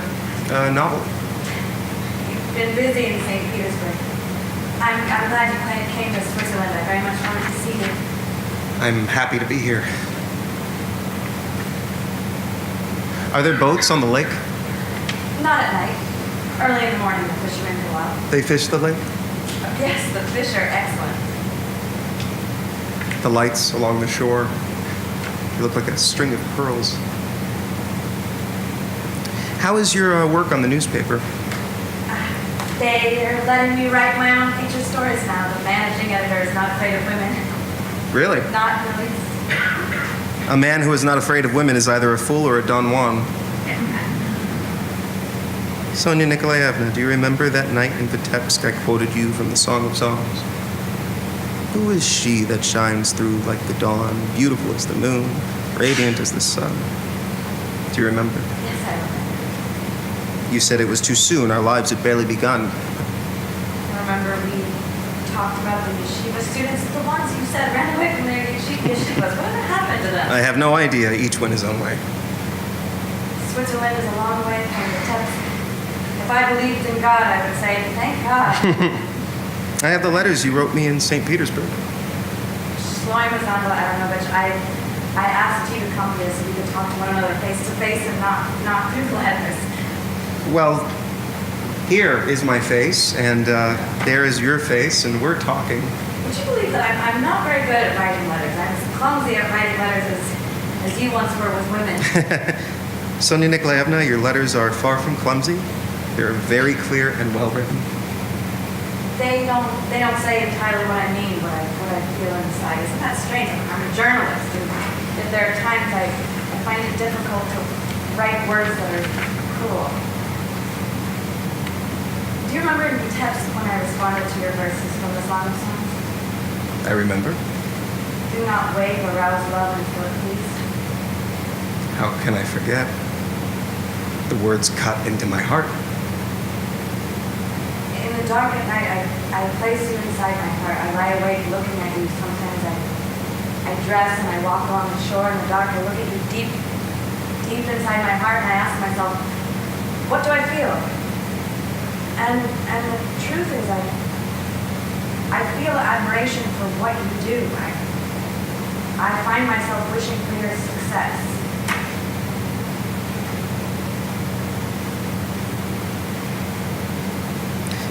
a novel. You've been busy in St. Petersburg. I'm glad you came to Switzerland. I very much wanted to see you. I'm happy to be here. Are there boats on the lake? Not at night. Early in the morning, the fishermen go out. They fish the lake? Yes, the fish are excellent. The lights along the shore, they look like a string of pearls. How is your work on the newspaper? They're letting me write my own feature stories now. The managing editor is not afraid of women. Really? Not in the least. A man who is not afraid of women is either a fool or a Don Juan. Sonia Nikolaevna, do you remember that night in Vitebsk I quoted you from the Song of Songs? Who is she that shines through like the dawn, beautiful as the moon, radiant as the sun? Do you remember? Yes, I remember. You said it was too soon, our lives had barely begun. I remember we talked about the yeshiva students, the ones you said ran away from their yeshivas. Whatever happened to them? I have no idea, each went his own way. Switzerland is a long way from Vitebsk. If I believed in God, I would say, thank God. I have the letters you wrote me in St. Petersburg. Shloim was not, I don't know, but I asked you to come here so we could talk to one another face to face and not through letters. Well, here is my face, and there is your face, and we're talking. Would you believe that I'm not very good at writing letters? I'm as clumsy at writing letters as you once were with women. Sonia Nikolaevna, your letters are far from clumsy. They're very clear and well written. They don't say entirely what I mean, what I feel inside. Isn't that strange? I'm a journalist, and there are times I find it difficult to write words that are cruel. Do you remember in Vitebsk when I responded to your verses from the Song of Songs? I remember. Do not wave, arouse love until it please. How can I forget? The words cut into my heart. In the dark at night, I place you inside my heart. I lie awake looking at you. Sometimes I dress and I walk along the shore in the dark. I look at you deep inside my heart, and I ask myself, what do I feel? And the truth is, I feel admiration for what you do. I find myself wishing for your success.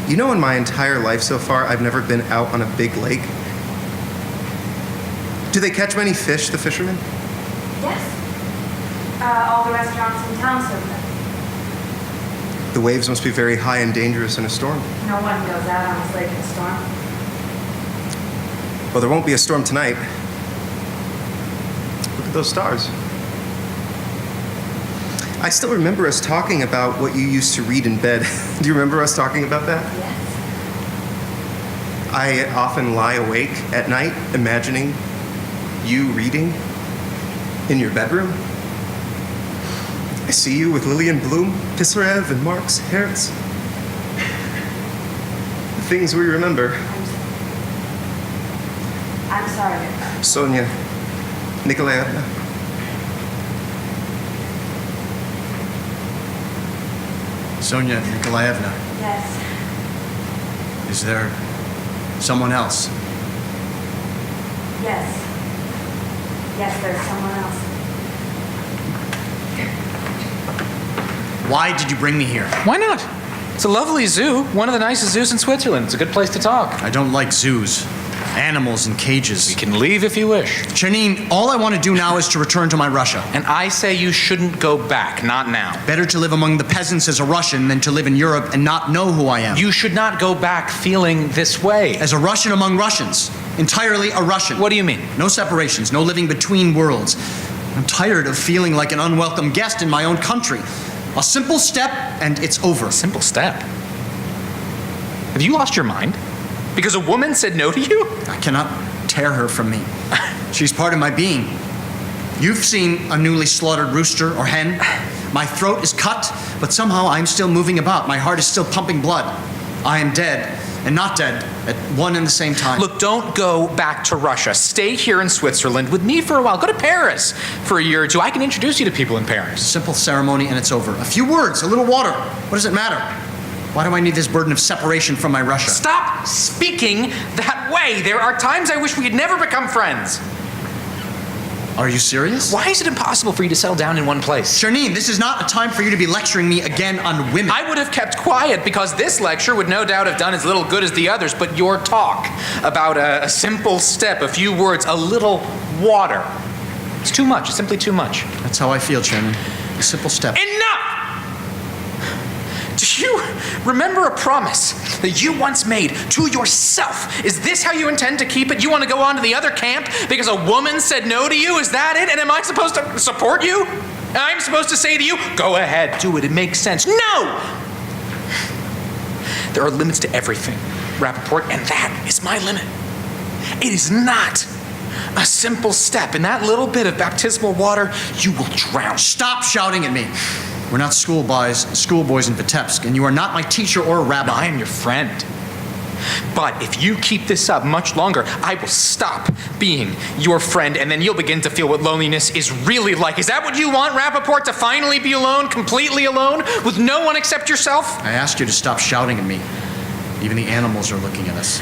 You know, in my entire life so far, I've never been out on a big lake. Do they catch many fish, the fishermen? Yes. All the restaurants in town serve them. The waves must be very high and dangerous in a storm. No one goes out on this lake in a storm. Well, there won't be a storm tonight. Look at those stars. I still remember us talking about what you used to read in bed. Do you remember us talking about that? Yes. I often lie awake at night imagining you reading in your bedroom. I see you with Lillian Bloom, Pissarev, and Marx Hertz. The things we remember. I'm sorry. Sonia Nikolaevna. Sonia Nikolaevna, Yes. is there someone else? Yes. Yes, there's someone else. Why did you bring me here? Why not? It's a lovely zoo, one of the nicest zoos in Switzerland. It's a good place to talk. I don't like zoos. Animals in cages. You can leave if you wish. Janine, all I want to do now is to return to my Russia. And I say you shouldn't go back, not now. Better to live among the peasants as a Russian than to live in Europe and not know who I am. You should not go back feeling this way. As a Russian among Russians. Entirely a Russian. What do you mean? No separations, no living between worlds. I'm tired of feeling like an unwelcome guest in my own country. A simple step, and it's over. Simple step? Have you lost your mind? Because a woman said no to you? I cannot tear her from me. She's part of my being. You've seen a newly slaughtered rooster or hen. My throat is cut, but somehow I'm still moving about. My heart is still pumping blood. I am dead and not dead at one and the same time. Look, don't go back to Russia. Stay here in Switzerland with me for a while. Go to Paris for a year or two. I can introduce you to people in Paris. Simple ceremony and it's over. A few words, a little water. What does it matter? Why do I need this burden of separation from my Russia? Stop speaking that way. There are times I wish we had never become friends. Are you serious? Why is it impossible for you to settle down in one place? Charnine, this is not a time for you to be lecturing me again on women. I would have kept quiet because this lecture would no doubt have done as little good as the others, but your talk about a simple step, a few words, a little water, it's too much. It's simply too much. That's how I feel, Chairman. A simple step. Enough! Do you remember a promise that you once made to yourself? Is this how you intend to keep it? You want to go on to the other camp because a woman said no to you? Is that it? And am I supposed to support you? And I'm supposed to say to you, go ahead, do it, it makes sense. No! There are limits to everything, Rappaport, and that is my limit. It is not a simple step. In that little bit of baptismal water, you will drown. Stop shouting at me. We're not schoolboys in Vitebsk, and you are not my teacher or rabbi. No, I am your friend. But if you keep this up much longer, I will stop being your friend, and then you'll begin to feel what loneliness is really like. Is that what you want, Rappaport, to finally be alone, completely alone, with no one except yourself? I asked you to stop shouting at me. Even the animals are looking at us.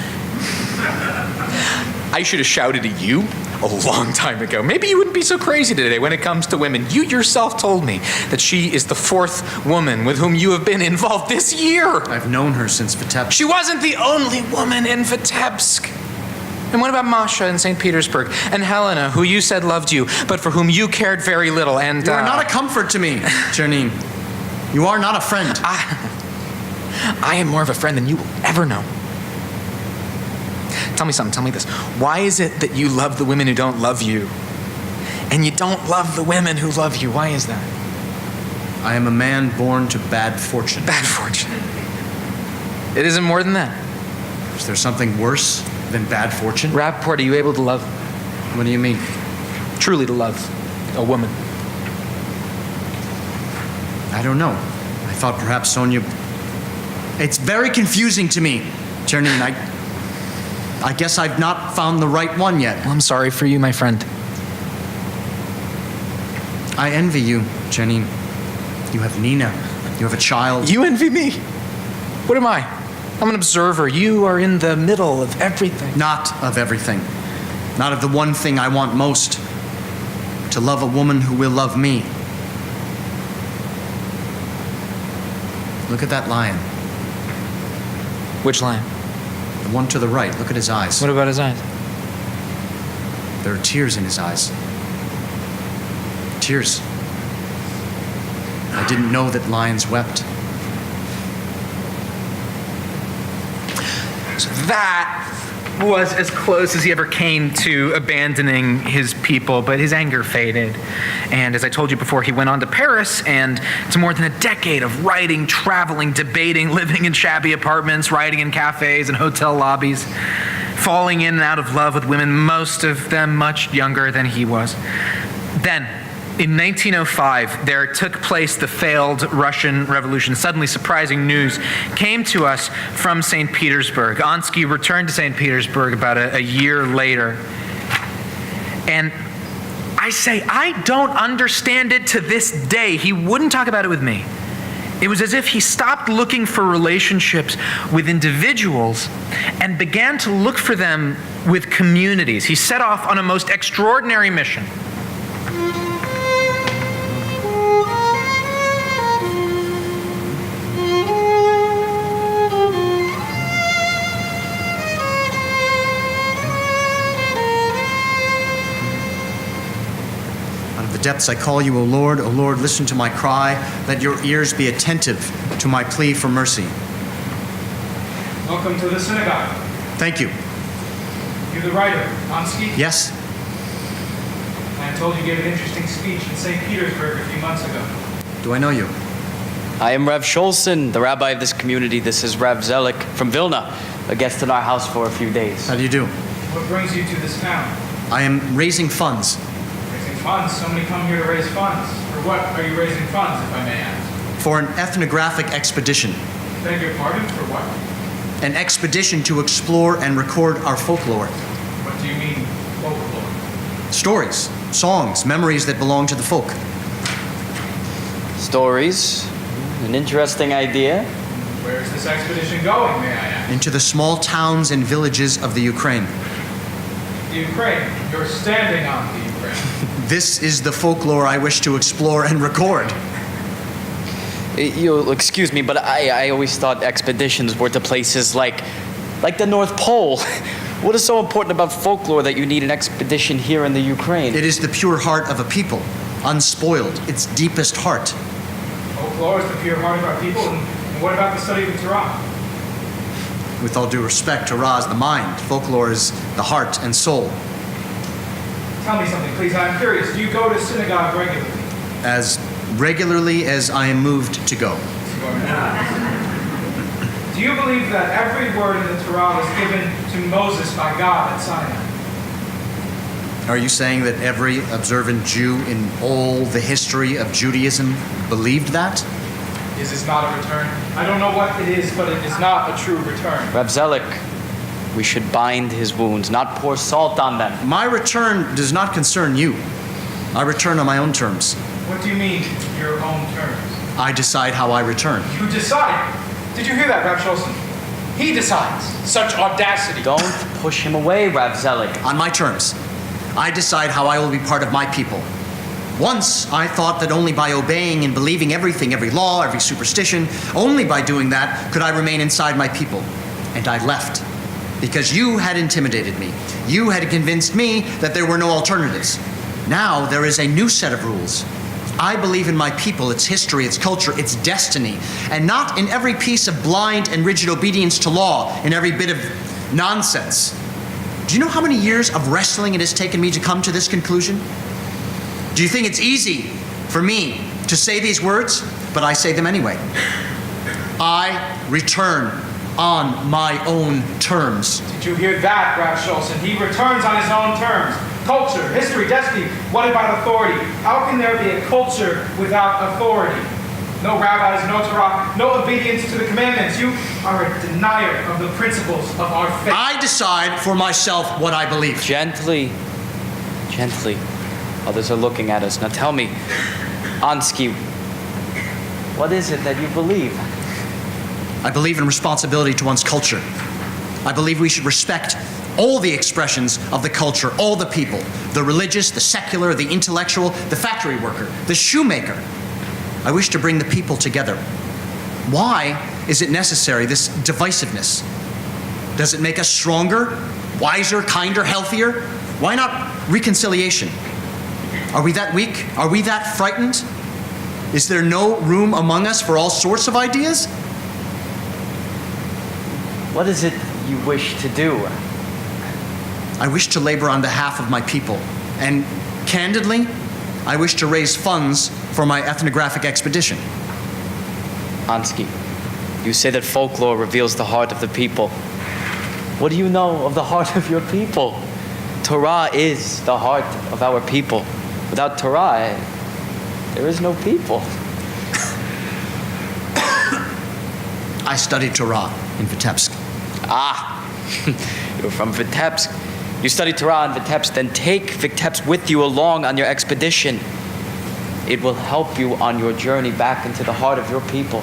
I should have shouted at you a long time ago. Maybe you wouldn't be so crazy today when it comes to women. You yourself told me that she is the fourth woman with whom you have been involved this year. I've known her since Vitebsk. She wasn't the only woman in Vitebsk. And what about Masha in St. Petersburg? And Helena, who you said loved you, but for whom you cared very little, and... You are not a comfort to me, Janine. You are not a friend. I am more of a friend than you will ever know. Tell me something, tell me this. Why is it that you love the women who don't love you, and you don't love the women who love you? Why is that? I am a man born to bad fortune. Bad fortune. It isn't more than that. Is there something worse than bad fortune? Rappaport, are you able to love? What do you mean? Truly to love a woman. I don't know. I thought perhaps Sonia... It's very confusing to me, Janine. I guess I've not found the right one yet. Well, I'm sorry for you, my friend. I envy you, Janine. You have Nina. You have a child. You envy me? What am I? I'm an observer. You are in the middle of everything. Not of everything. Not of the one thing I want most. To love a woman who will love me. Look at that lion. Which lion? The one to the right. Look at his eyes. What about his eyes? There are tears in his eyes. Tears. I didn't know that lions wept. So that was as close as he ever came to abandoning his people, but his anger faded. And as I told you before, he went on to Paris, and to more than a decade of writing, traveling, debating, living in shabby apartments, writing in cafes and hotel lobbies, falling in and out of love with women, most of them much younger than he was. Then, in 1905, there took place the failed Russian Revolution. Suddenly, surprising news came to us from St. Petersburg. Ansky returned to St. Petersburg about a year later. And I say, I don't understand it to this day. He wouldn't talk about it with me. It was as if he stopped looking for relationships with individuals and began to look for them with communities. He set off on a most extraordinary mission. Depths I call you, O Lord, listen to my cry. Let your ears be attentive to my plea for mercy. Welcome to the synagogue. Thank you. You're the writer, Ansky? Yes. And told you gave an interesting speech in St. Petersburg a few months ago. Do I know you? I am Rev Scholson, the rabbi of this community. This is Rev Zelik from Vilna, a guest in our house for a few days. How do you do? What brings you to this town? I am raising funds. Raising funds? So many come here to raise funds. For what are you raising funds, if I may ask? For an ethnographic expedition. Beg your pardon? For what? An expedition to explore and record our folklore. What do you mean, folklore? Stories, songs, memories that belong to the folk. Stories, an interesting idea. Where is this expedition going, may I ask? Into the small towns and villages of the Ukraine. The Ukraine. You're standing on the Ukraine. This is the folklore I wish to explore and record. You'll excuse me, but I always thought expeditions were to places like the North Pole. What is so important about folklore that you need an expedition here in the Ukraine? It is the pure heart of a people, unspoiled, its deepest heart. Folklore is the pure heart of our people, and what about the study of the Torah? With all due respect, Torah is the mind, folklore is the heart and soul. Tell me something, please. I'm curious. Do you go to synagogue regularly? As regularly as I am moved to go. Do you believe that every word in the Torah was given to Moses by God at Sinai? Are you saying that every observant Jew in all the history of Judaism believed that? Is this not a return? I don't know what it is, but it is not a true return. Rev Zelik, we should bind his wounds, not pour salt on them. My return does not concern you. I return on my own terms. What do you mean, your own terms? I decide how I return. You decide? Did you hear that, Rav Scholson? He decides. Such audacity. Don't push him away, Rav Zelik. On my terms. I decide how I will be part of my people. Once, I thought that only by obeying and believing everything, every law, every superstition, only by doing that could I remain inside my people. And I left. Because you had intimidated me. You had convinced me that there were no alternatives. Now there is a new set of rules. I believe in my people, its history, its culture, its destiny, and not in every piece of blind and rigid obedience to law, in every bit of nonsense. Do you know how many years of wrestling it has taken me to come to this conclusion? Do you think it's easy for me to say these words? But I say them anyway. I return on my own terms. Did you hear that, Rav Scholson? He returns on his own terms. Culture, history, destiny. What about authority? How can there be a culture without authority? No rabbis, no Torah, no obedience to the commandments. You are a denier of the principles of our faith. I decide for myself what I believe. Gently. Gently. Others are looking at us. Now tell me, Ansky, what is it that you believe? I believe in responsibility to one's culture. I believe we should respect all the expressions of the culture, all the people, the religious, the secular, the intellectual, the factory worker, the shoemaker. I wish to bring the people together. Why is it necessary, this divisiveness? Does it make us stronger, wiser, kinder, healthier? Why not reconciliation? Are we that weak? Are we that frightened? Is there no room among us for all sorts of ideas? What is it you wish to do? I wish to labor on behalf of my people. And candidly, I wish to raise funds for my ethnographic expedition. Ansky, you say that folklore reveals the heart of the people. What do you know of the heart of your people? Torah is the heart of our people. Without Torah, there is no people. I studied Torah in Vitebsk. Ah, you're from Vitebsk. You studied Torah in Vitebsk, then take Vitebsk with you along on your expedition. It will help you on your journey back into the heart of your people.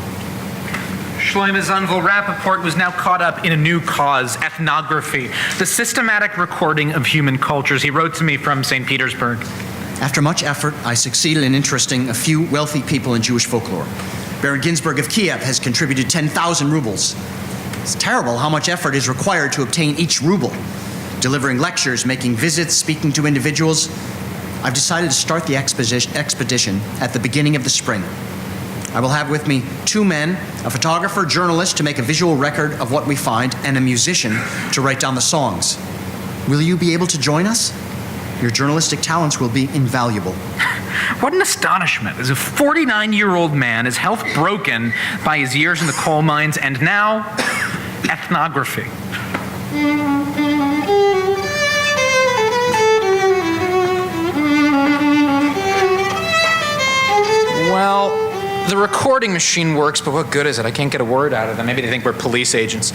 Shlomo's uncle Rappaport was now caught up in a new cause, ethnography, the systematic recording of human cultures. He wrote to me from St. Petersburg. After much effort, I succeeded in interesting a few wealthy people in Jewish folklore. Baron Ginsburg of Kiev has contributed 10,000 rubles. It's terrible how much effort is required to obtain each ruble. Delivering lectures, making visits, speaking to individuals. I've decided to start the expedition at the beginning of the spring. I will have with me 2 men, a photographer, journalist to make a visual record of what we find, and a musician to write down the songs. Will you be able to join us? Your journalistic talents will be invaluable. What an astonishment, as a 49-year-old man, his health broken by his years in the coal mines, and now ethnography. Well, the recording machine works, but what good is it? I can't get a word out of them. Maybe they think we're police agents.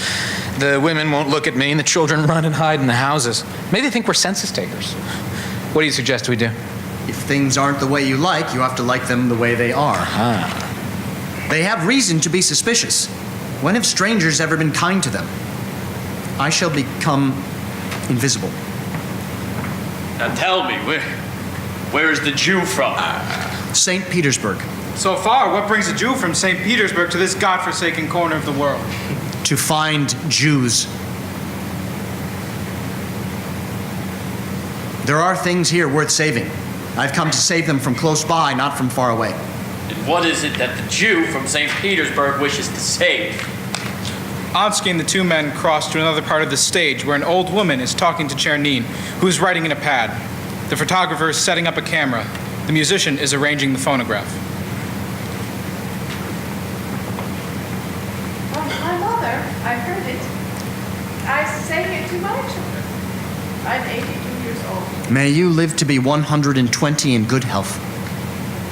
The women won't look at me, and the children run and hide in the houses. Maybe they think we're census takers. What do you suggest we do? If things aren't the way you like, you have to like them the way they are. They have reason to be suspicious. When have strangers ever been kind to them? I shall become invisible. Now tell me, where is the Jew from? St. Petersburg. So far, what brings a Jew from St. Petersburg to this godforsaken corner of the world? To find Jews. There are things here worth saving. I've come to save them from close by, not from far away. And what is it that the Jew from St. Petersburg wishes to save? Ansky and the two men cross to another part of the stage where an old woman is talking to Chernin, who is writing in a pad. The photographer is setting up a camera. The musician is arranging the phonograph. My mother, I heard it. I sang it to my children. I'm 82 years old. May you live to be 120 in good health.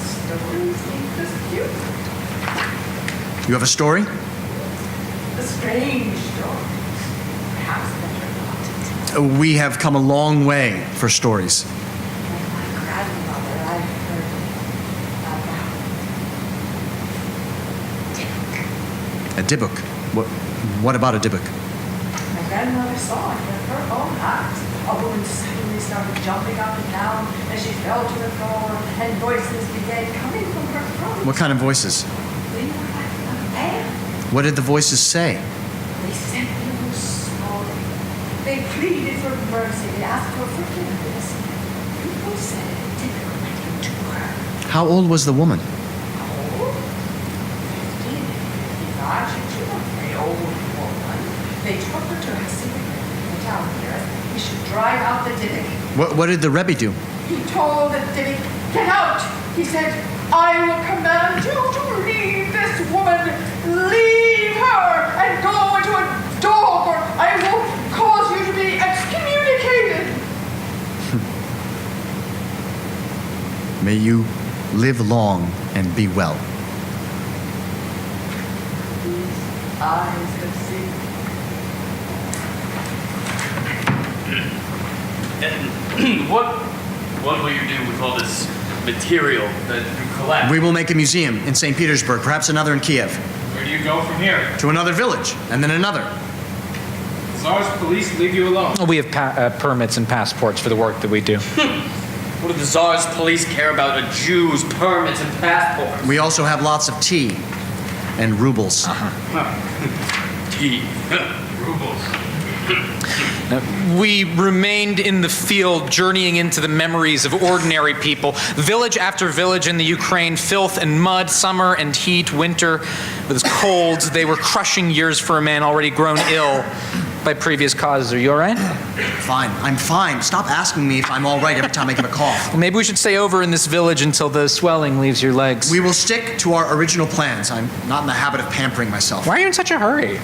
Stories interest you? You have a story? The strange stories. Perhaps better not. We have come a long way for stories. My grandmother, I heard about A Dybbuk. What about a Dybbuk? My grandmother saw it with her own eyes. A woman suddenly started jumping up and down as she fell to the floor, and voices began coming from her throat. What kind of voices? They were like a man. What did the voices say? They said they were sorry. They pleaded for mercy. They asked for forgiveness. People said it didn't relate to her. How old was the woman? Oh, 50, 55. She was a very old woman. They took her to her secret the town here. He should drive out the Dybbuk. What did the Rebbe do? He told the Dybbuk, get out! He said, I will command you to leave this woman. Leave her and go into a dog, or I will cause you to be excommunicated. May you live long and be well. These eyes have seen. And what will you do with all this material that you collect? We will make a museum in St. Petersburg, perhaps another in Kiev. Where do you go from here? To another village, and then another. Tsar's police leave you alone. We have permits and passports for the work that we do. What do the Tsar's police care about a Jew's permits and passports? We also have lots of tea and rubles. Tea. Rubles. We remained in the field, journeying into the memories of ordinary people. Village after village in the Ukraine, filth and mud, summer and heat, winter with colds. They were crushing years for a man already grown ill by previous causes. Are you all right? Fine, I'm fine. Stop asking me if I'm all right every time I get a cough. Well, maybe we should stay over in this village until the swelling leaves your legs. We will stick to our original plans. I'm not in the habit of pampering myself. Why are you in such a hurry?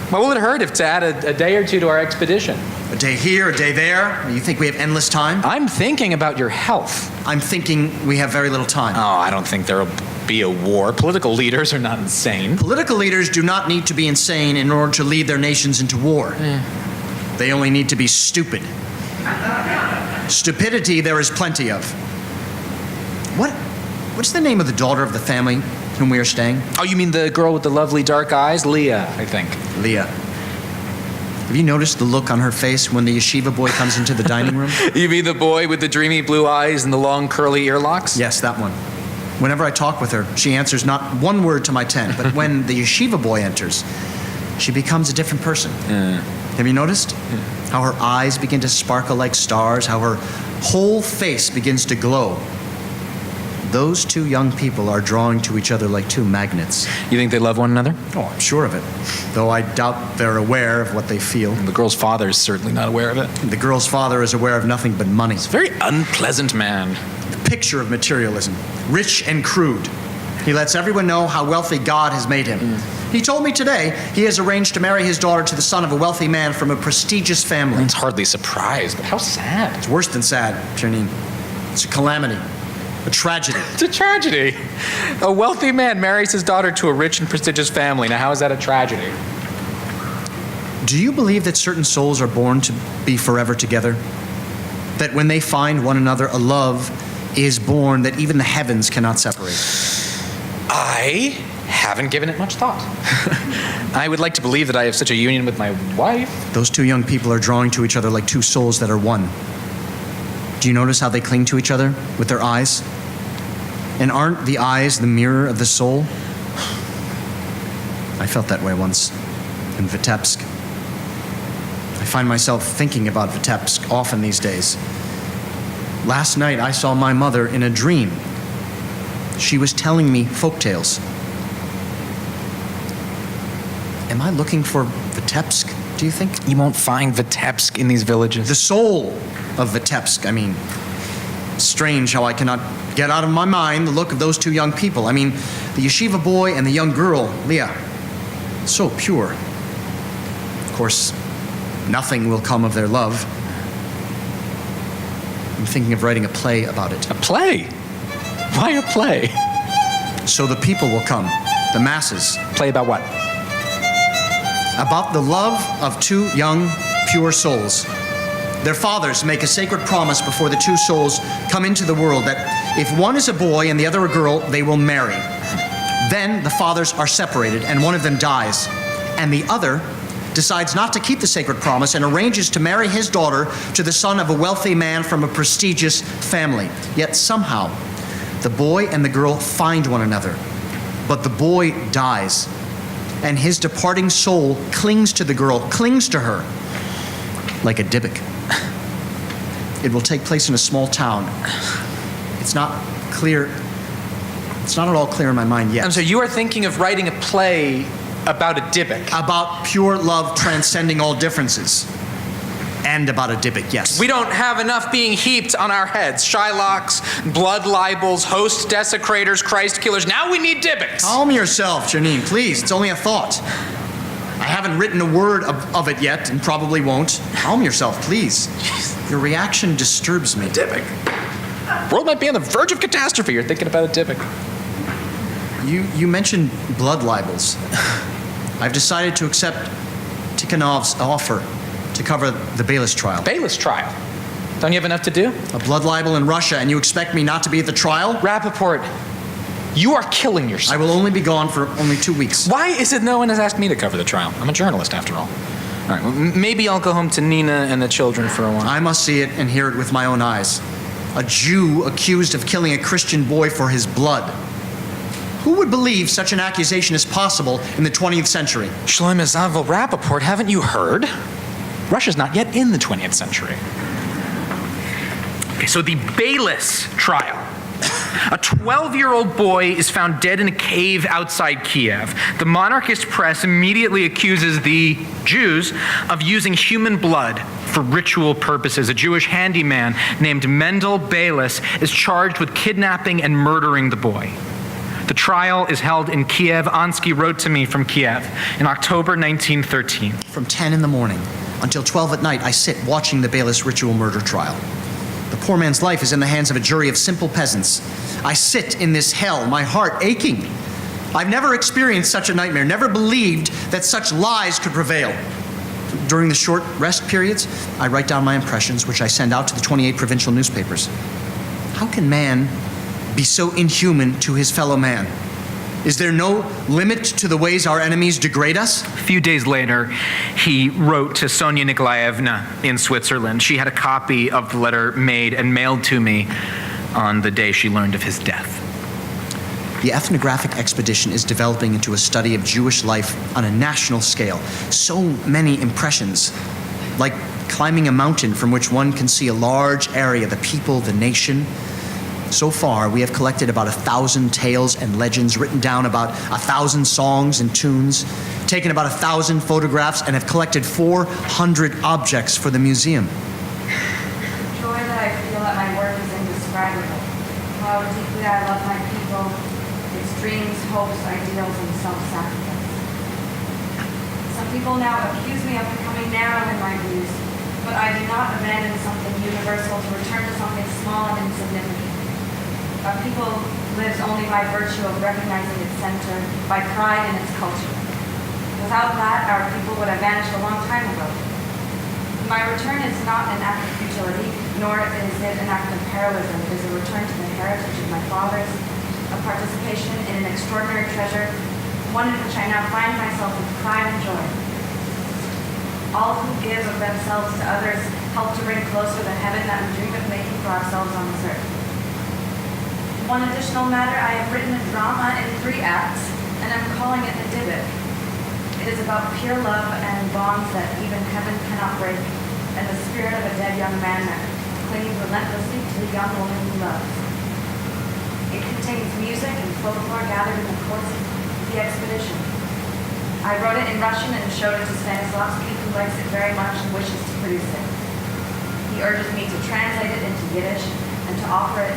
What will it hurt if to add a day or two to our expedition? A day here, a day there. You think we have endless time? I'm thinking about your health. I'm thinking we have very little time. Oh, I don't think there'll be a war. Political leaders are not insane. Political leaders do not need to be insane in order to lead their nations into war. They only need to be stupid. Stupidity there is plenty of. What's the name of the daughter of the family whom we are staying? Oh, you mean the girl with the lovely dark eyes? Leah, I think. Leah. Have you noticed the look on her face when the yeshiva boy comes into the dining room? You mean the boy with the dreamy blue eyes and the long curly earlocks? Yes, that one. Whenever I talk with her, she answers not one word to my 10, but when the yeshiva boy enters, she becomes a different person. Have you noticed? How her eyes begin to sparkle like stars, how her whole face begins to glow. Those two young people are drawing to each other like two magnets. You think they love one another? Oh, I'm sure of it. Though I doubt they're aware of what they feel. The girl's father is certainly not aware of it. The girl's father is aware of nothing but money. He's a very unpleasant man. The picture of materialism, rich and crude. He lets everyone know how wealthy God has made him. He told me today he has arranged to marry his daughter to the son of a wealthy man from a prestigious family. It's hardly a surprise, but how sad. It's worse than sad, Janine. It's a calamity. A tragedy. It's a tragedy. A wealthy man marries his daughter to a rich and prestigious family. Now, how is that a tragedy? Do you believe that certain souls are born to be forever together? That when they find one another, a love is born that even the heavens cannot separate? I haven't given it much thought. I would like to believe that I have such a union with my wife. Those two young people are drawing to each other like two souls that are one. Do you notice how they cling to each other with their eyes? And aren't the eyes the mirror of the soul? I felt that way once in Vitebsk. I find myself thinking about Vitebsk often these days. Last night I saw my mother in a dream. She was telling me folktales. Am I looking for Vitebsk, do you think? You won't find Vitebsk in these villages. The soul of Vitebsk, I mean. Strange how I cannot get out of my mind the look of those two young people. I mean, the yeshiva boy and the young girl, Leah. So pure. Of course, nothing will come of their love. I'm thinking of writing a play about it. A play? Why a play? So the people will come, the masses. Play about what? About the love of two young, pure souls. Their fathers make a sacred promise before the two souls come into the world that if one is a boy and the other a girl, they will marry. Then the fathers are separated and one of them dies. And the other decides not to keep the sacred promise and arranges to marry his daughter to the son of a wealthy man from a prestigious family. Yet somehow, the boy and the girl find one another. But the boy dies. And his departing soul clings to the girl, clings to her, like a Dybbuk. It will take place in a small town. It's not clear. It's not at all clear in my mind yet. So you are thinking of writing a play about a Dybbuk? About pure love transcending all differences. And about a Dybbuk, yes. We don't have enough being heaped on our heads. Shylocks, blood libels, host desecrators, Christ killers. Now we need Dybbuks. Calm yourself, Janine, please. It's only a thought. I haven't written a word of it yet, and probably won't. Calm yourself, please. Your reaction disturbs me. Dybbuk. World might be on the verge of catastrophe. You're thinking about a Dybbuk. You mentioned blood libels. I've decided to accept Tikhonov's offer to cover the Bayless trial. Bayless trial? Don't you have enough to do? A blood libel in Russia, and you expect me not to be at the trial? Rappaport, you are killing yourself. I will only be gone for only 2 weeks. Why is it no one has asked me to cover the trial? I'm a journalist, after all. All right, well, maybe I'll go home to Nina and the children for a while. I must see it and hear it with my own eyes. A Jew accused of killing a Christian boy for his blood. Who would believe such an accusation is possible in the 20th century? Shlomo Zavel Rappaport, haven't you heard? Russia's not yet in the 20th century. Okay, so the Bayless trial. A 12-year-old boy is found dead in a cave outside Kiev. The monarchist press immediately accuses the Jews of using human blood for ritual purposes. A Jewish handyman named Mendel Bayless is charged with kidnapping and murdering the boy. The trial is held in Kiev. Ansky wrote to me from Kiev in October 1913. From 10 in the morning until 12 at night, I sit watching the Bayless ritual murder trial. The poor man's life is in the hands of a jury of simple peasants. I sit in this hell, my heart aching. I've never experienced such a nightmare, never believed that such lies could prevail. During the short rest periods, I write down my impressions, which I send out to the 28 provincial newspapers. How can man be so inhuman to his fellow man? Is there no limit to the ways our enemies degrade us? A few days later, he wrote to Sonia Nikolaevna in Switzerland. She had a copy of the letter made and mailed to me on the day she learned of his death. The Ethnographic Expedition is developing into a study of Jewish life on a national scale. So many impressions, like climbing a mountain from which one can see a large area, the people, the nation. So far, we have collected about 1,000 tales and legends, written down about 1,000 songs and tunes, taken about 1,000 photographs, and have collected 400 objects for the museum. The joy that I feel at my work is indescribable. How deeply I love my people, its dreams, hopes, ideals, and self-sacrifice. Some people now accuse me of becoming narrow in my views, but I do not abandon something universal to return to something small and insignificant. Our people lives only by virtue of recognizing its center, by pride in its culture. Without that, our people would have vanished a long time ago. My return is not an act of futility, nor is it an act of heroism. It is a return to the heritage of my fathers, a participation in an extraordinary treasure, one in which I now find myself with pride and joy. All who give of themselves to others help to bring closer the heaven that we dream of making for ourselves on this earth. One additional matter, I have written a drama in 3 acts, and I'm calling it the Dybbuk. It is about pure love and bonds that even heaven cannot break, and the spirit of a dead young man that clings relentlessly to the young woman he loves. It contains music and folklore gathered in the course of the expedition. I wrote it in Russian and showed it to Stanislavski, who likes it very much and wishes to produce it. He urges me to translate it into Yiddish and to offer it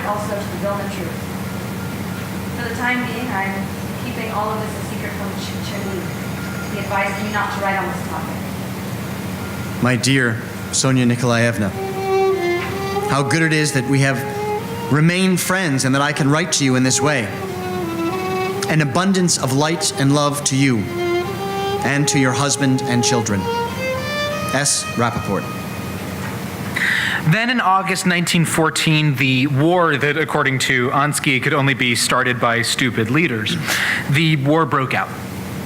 also to the Vilna Troupe. For the time being, I'm keeping all of this a secret from Cherny. He advised me not to write on this topic. My dear Sonia Nikolaevna, how good it is that we have remained friends and that I can write to you in this way. An abundance of light and love to you and to your husband and children. S. Rappaport. Then in August 1914, the war that, according to Ansky, could only be started by stupid leaders, the war broke out.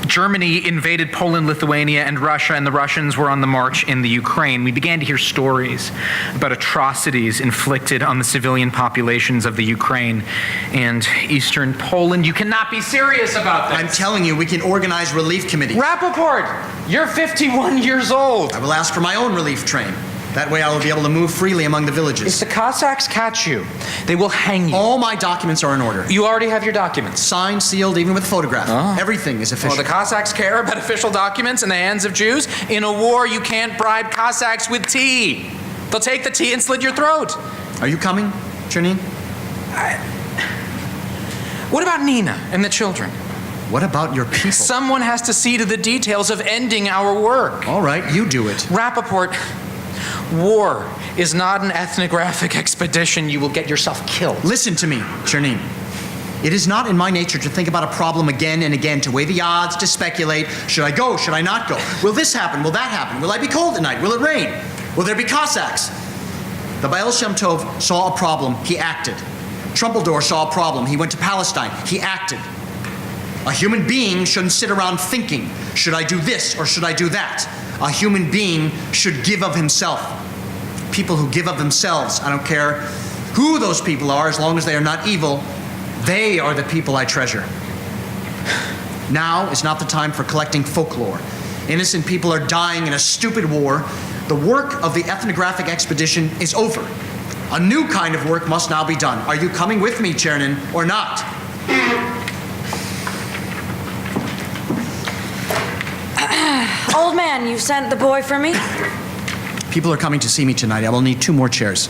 Germany invaded Poland, Lithuania, and Russia, and the Russians were on the march in the Ukraine. We began to hear stories about atrocities inflicted on the civilian populations of the Ukraine and eastern Poland. You cannot be serious about this. I'm telling you, we can organize relief committees. Rappaport, you're 51 years old. I will ask for my own relief train. That way I will be able to move freely among the villages. If the Cossacks catch you, they will hang you. All my documents are in order. You already have your documents. Signed, sealed, even with photograph. Oh. Everything is official. Well, the Cossacks care about official documents in the hands of Jews. In a war, you can't bribe Cossacks with tea. They'll take the tea and slit your throat. Are you coming, Chernin? What about Nina and the children? What about your people? Someone has to see to the details of ending our work. All right, you do it. Rappaport, war is not an ethnographic expedition. You will get yourself killed. Listen to me, Chernin. It is not in my nature to think about a problem again and again, to weigh the odds, to speculate. Should I go? Should I not go? Will this happen? Will that happen? Will I be cold at night? Will it rain? Will there be Cossacks? The Baal Shem Tov saw a problem. He acted. Trumpeldor saw a problem. He went to Palestine. He acted. A human being shouldn't sit around thinking, should I do this or should I do that? A human being should give of himself. People who give of themselves, I don't care who those people are, as long as they are not evil, they are the people I treasure. Now is not the time for collecting folklore. Innocent people are dying in a stupid war. The work of the ethnographic expedition is over. A new kind of work must now be done. Are you coming with me, Chernin, or not? Old man, you sent the boy for me? People are coming to see me tonight. I will need 2 more chairs.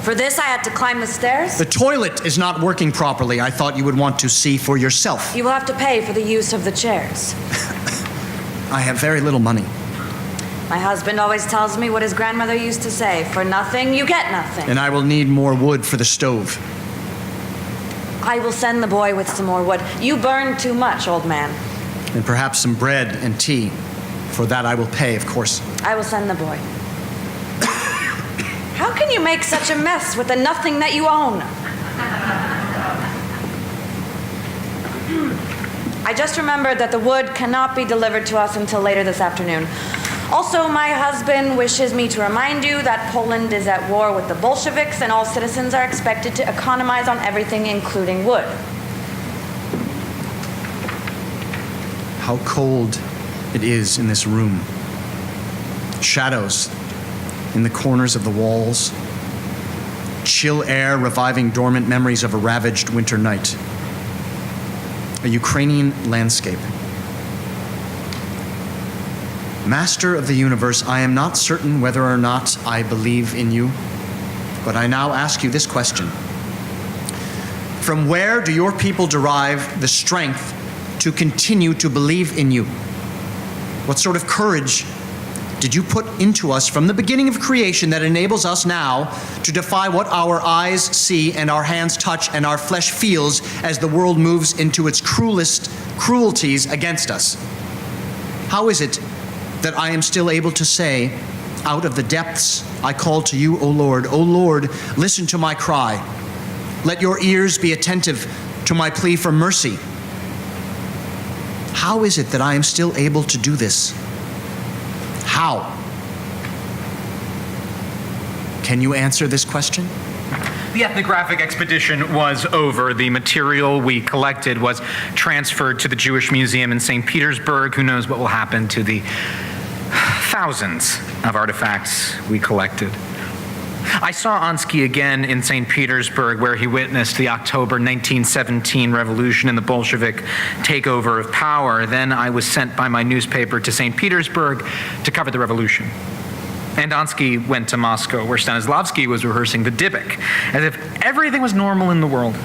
For this, I had to climb the stairs? The toilet is not working properly. I thought you would want to see for yourself. You will have to pay for the use of the chairs. I have very little money. My husband always tells me what his grandmother used to say, for nothing, you get nothing. And I will need more wood for the stove. I will send the boy with some more wood. You burn too much, old man. And perhaps some bread and tea. For that I will pay, of course. I will send the boy. How can you make such a mess with the nothing that you own? I just remembered that the wood cannot be delivered to us until later this afternoon. Also, my husband wishes me to remind you that Poland is at war with the Bolsheviks and all citizens are expected to economize on everything, including wood. How cold it is in this room. Shadows in the corners of the walls, chill air reviving dormant memories of a ravaged winter night. A Ukrainian landscape. Master of the universe, I am not certain whether or not I believe in you, but I now ask you this question. From where do your people derive the strength to continue to believe in you? What sort of courage did you put into us from the beginning of creation that enables us now to defy what our eyes see and our hands touch and our flesh feels as the world moves into its cruelest cruelties against us? How is it that I am still able to say, out of the depths I call to you, O Lord, listen to my cry. Let your ears be attentive to my plea for mercy. How is it that I am still able to do this? How? Can you answer this question? The Ethnographic Expedition was over. The material we collected was transferred to the Jewish Museum in St. Petersburg. Who knows what will happen to the thousands of artifacts we collected. I saw Ansky again in St. Petersburg, where he witnessed the October 1917 revolution and the Bolshevik takeover of power. Then I was sent by my newspaper to St. Petersburg to cover the revolution. And Ansky went to Moscow, where Stanislavski was rehearsing the Dybbuk, as if everything was normal in the world.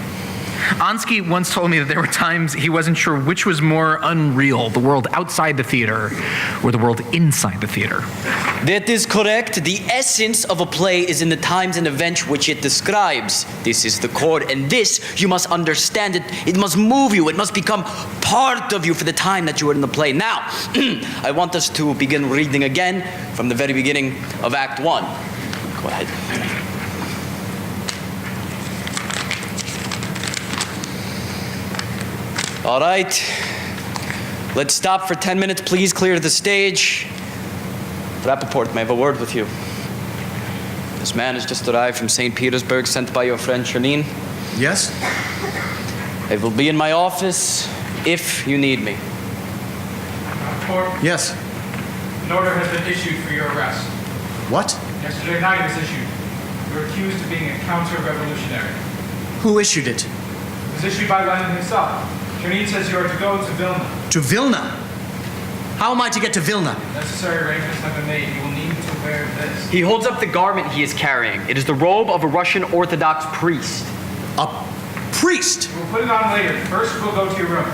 Ansky once told me that there were times he wasn't sure which was more unreal, the world outside the theater or the world inside the theater. That is correct. The essence of a play is in the times and events which it describes. This is the core, and this, you must understand it. It must move you. It must become part of you for the time that you are in the play. Now, I want us to begin reading again from the very beginning of Act 1. Go ahead. All right, let's stop for 10 minutes. Please clear the stage. Rappaport, may I have a word with you? This man has just arrived from St. Petersburg, sent by your friend Janine. Yes? I will be in my office if you need me. Rappaport? Yes. An order has been issued for your arrest. What? Yesterday night it was issued. You're accused of being a counter-revolutionary. Who issued it? It was issued by Lenin himself. Janine says you are to go to Vilna. To Vilna? How am I to get to Vilna? Necessary arrangements have been made. You will need to wear this. He holds up the garment he is carrying. It is the robe of a Russian Orthodox priest. A priest? We'll put it on later. First, we'll go to your room.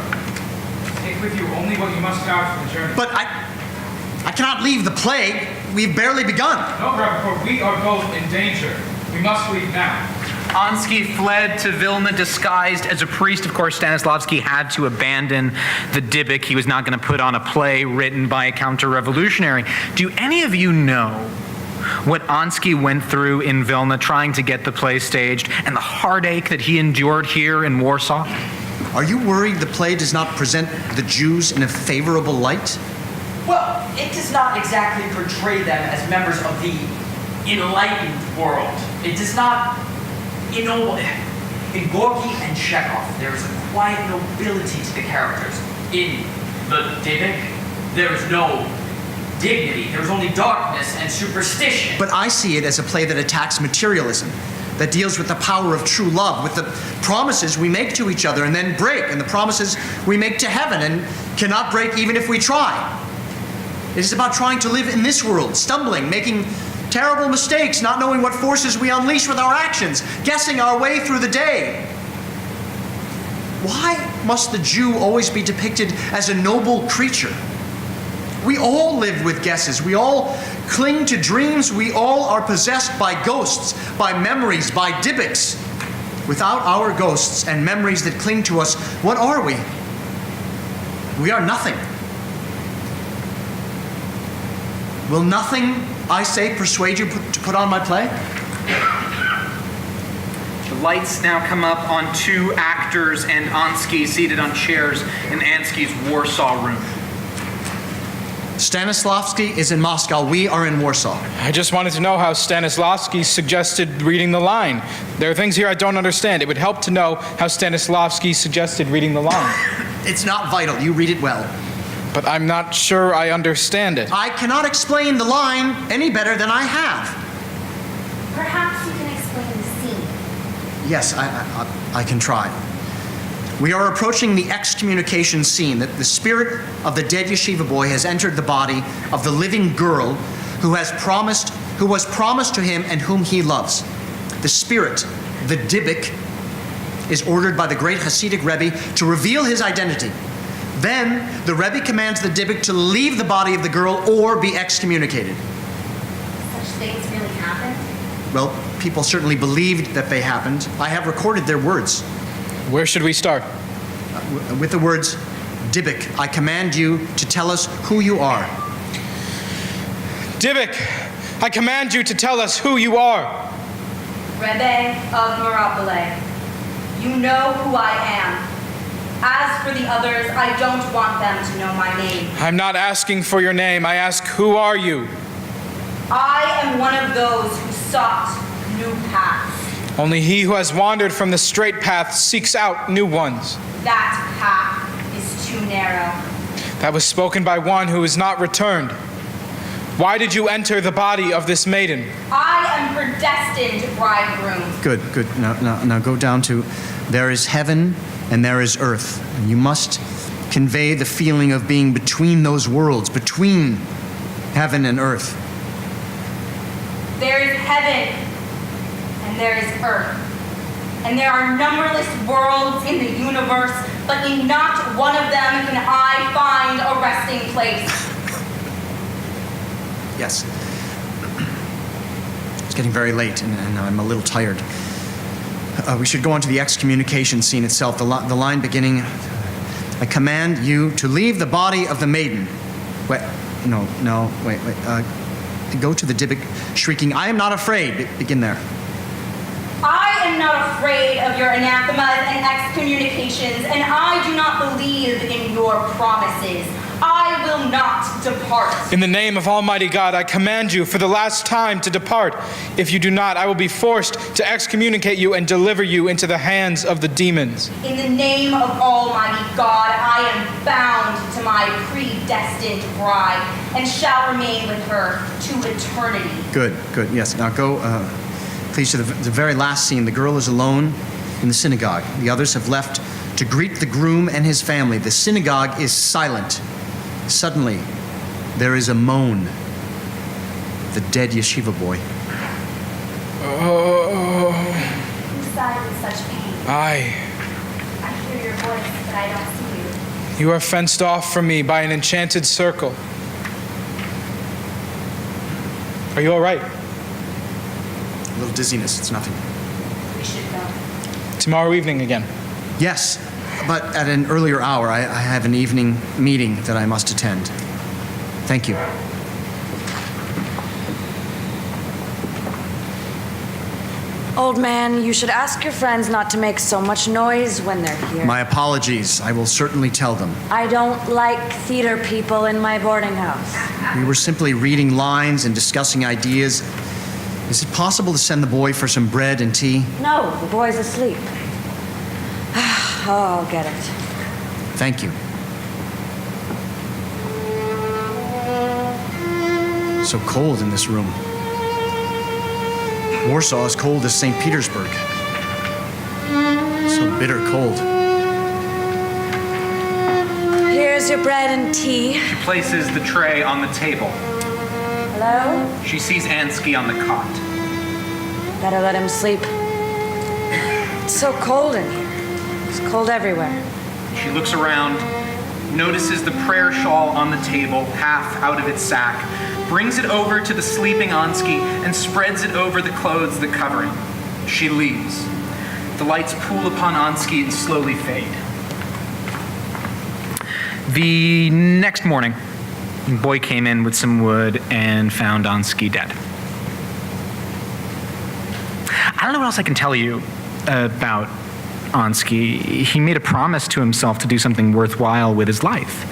Take with you only what you must have for the journey. But I cannot leave the play. We've barely begun. No, Rappaport, we are both in danger. We must leave now. Ansky fled to Vilna disguised as a priest. Of course, Stanislavski had to abandon the Dybbuk. He was not going to put on a play written by a counter-revolutionary. Do any of you know what Ansky went through in Vilna trying to get the play staged and the heartache that he endured here in Warsaw? Are you worried the play does not present the Jews in a favorable light? Well, it does not exactly portray them as members of the enlightened world. It does not, in Gorky and Chekhov, there is a quiet nobility to the characters. In the Dybbuk, there is no dignity. There is only darkness and superstition. But I see it as a play that attacks materialism, that deals with the power of true love, with the promises we make to each other and then break, and the promises we make to heaven and cannot break even if we try. It is about trying to live in this world, stumbling, making terrible mistakes, not knowing what forces we unleash with our actions, guessing our way through the day. Why must the Jew always be depicted as a noble creature? We all live with guesses. We all cling to dreams. We all are possessed by ghosts, by memories, by Dybbuks. Without our ghosts and memories that cling to us, what are we? We are nothing. Will nothing, I say, persuade you to put on my play? The lights now come up on two actors and Ansky seated on chairs in Ansky's Warsaw room. Stanislavski is in Moscow. We are in Warsaw. I just wanted to know how Stanislavski suggested reading the line. There are things here I don't understand. It would help to know how Stanislavski suggested reading the line. It's not vital. You read it well. But I'm not sure I understand it. I cannot explain the line any better than I have. Perhaps you can explain the scene. Yes, I can try. We are approaching the excommunication scene. That the spirit of the dead yeshiva boy has entered the body of the living girl who was promised to him and whom he loves. The spirit, the Dybbuk, is ordered by the great Hasidic Rebbe to reveal his identity. Then the Rebbe commands the Dybbuk to leave the body of the girl or be excommunicated. Such things really happen? Well, people certainly believed that they happened. I have recorded their words. Where should we start? With the words, Dybbuk, I command you to tell us who you are. Dybbuk, I command you to tell us who you are. Rebbe of Marapale, you know who I am. As for the others, I don't want them to know my name. I'm not asking for your name. I ask, who are you? I am one of those who sought new paths. Only he who has wandered from the straight path seeks out new ones. That path is too narrow. That was spoken by one who is not returned. Why did you enter the body of this maiden? I am her destined bridegroom. Good. Now go down to, there is heaven and there is earth. And you must convey the feeling of being between those worlds, between heaven and earth. There is heaven and there is earth. And there are numberless worlds in the universe, but in not one of them can I find a resting place. Yes. It's getting very late, and I'm a little tired. We should go on to the excommunication scene itself. The line beginning, I command you to leave the body of the maiden. Wait. Go to the Dybbuk, shrieking, I am not afraid. Begin there. I am not afraid of your anathemas and excommunications, and I do not believe in your promises. I will not depart. In the name of Almighty God, I command you for the last time to depart. If you do not, I will be forced to excommunicate you and deliver you into the hands of the demons. In the name of Almighty God, I am bound to my predestined bride and shall remain with her to eternity. Good. Yes. Now go, please, to the very last scene. The girl is alone in the synagogue. The others have left to greet the groom and his family. The synagogue is silent. Suddenly, there is a moan. The dead yeshiva boy. Oh. You sighed with such pain. I hear your voice, but I don't see you. You are fenced off from me by an enchanted circle. Are you all right? A little dizziness. It's nothing. We should go. Tomorrow evening again. Yes, but at an earlier hour. I have an evening meeting that I must attend. Thank you. Old man, you should ask your friends not to make so much noise when they're here. My apologies. I will certainly tell them. I don't like theater people in my boarding house. We were simply reading lines and discussing ideas. Is it possible to send the boy for some bread and tea? No, the boy's asleep. Oh, I'll get it. Thank you. So cold in this room. Warsaw is cold as St. Petersburg. So bitter cold. Here's your bread and tea. She places the tray on the table. Hello? She sees Ansky on the cot. Better let him sleep. It's so cold in here. It's cold everywhere. She looks around, notices the prayer shawl on the table, half out of its sack, brings it over to the sleeping Ansky, and spreads it over the clothes that cover him. She leaves. The lights pool upon Ansky and slowly fade. The next morning, the boy came in with some wood and found Ansky dead. I don't know what else I can tell you about Ansky. He made a promise to himself to do something worthwhile with his life.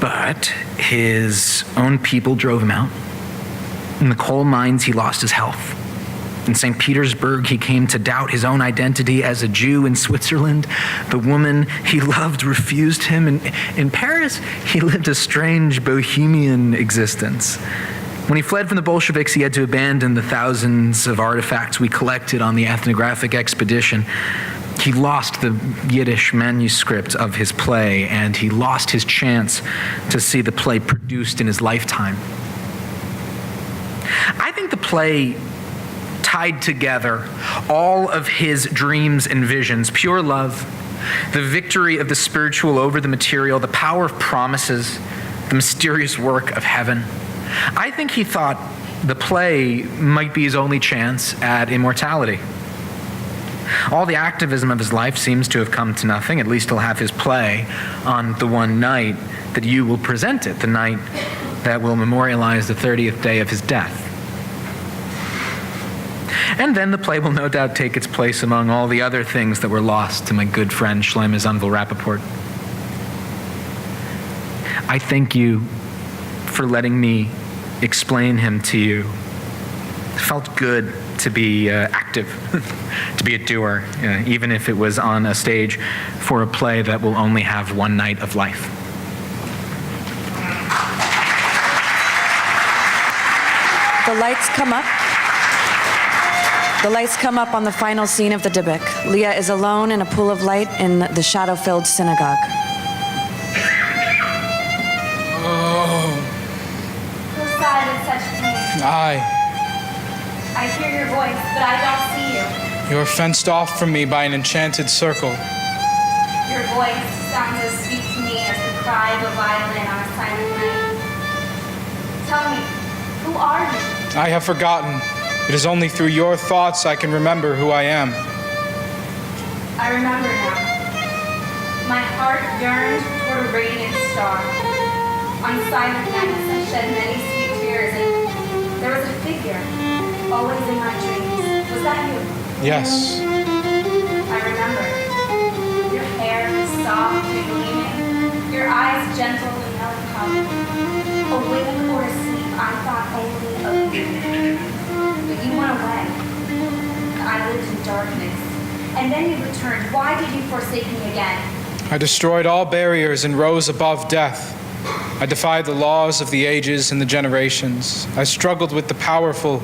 But his own people drove him out. In the coal mines, he lost his health. In St. Petersburg, he came to doubt his own identity as a Jew. In Switzerland, the woman he loved refused him. And in Paris, he lived a strange bohemian existence. When he fled from the Bolsheviks, he had to abandon the thousands of artifacts we collected on the Ethnographic Expedition. He lost the Yiddish manuscript of his play, and he lost his chance to see the play produced in his lifetime. I think the play tied together all of his dreams and visions: pure love, the victory of the spiritual over the material, the power of promises, the mysterious work of heaven. I think he thought the play might be his only chance at immortality. All the activism of his life seems to have come to nothing. At least he'll have his play on the one night that you will present it, the night that will memorialize the 30th day of his death. And then the play will no doubt take its place among all the other things that were lost to my good friend Solomon Rappaport. I thank you for letting me explain him to you. It felt good to be active, to be a doer, even if it was on a stage for a play that will only have one night of life. The lights come up. The lights come up on the final scene of the Dybbuk. Leah is alone in a pool of light in the shadow-filled synagogue. Whose side is such pain? I hear your voice, but I don't see you. You are fenced off from me by an enchanted circle. Your voice sounds as sweet to me as the cry of a violin on a silent night. Tell me, who are you? I have forgotten. It is only through your thoughts I can remember who I am. I remember now. My heart yearned toward a radiant star. On silent nights I shed many sweet tears, and there was a figure, always in my dreams. Was that you? Yes. I remember. Your hair was soft and gleaming, your eyes gentle and melancholy. Awake or asleep, I thought only of you. But you went away. I lived in darkness. And then you returned. Why did you forsake me again? I destroyed all barriers and rose above death. I defied the laws of the ages and the generations. I struggled with the powerful,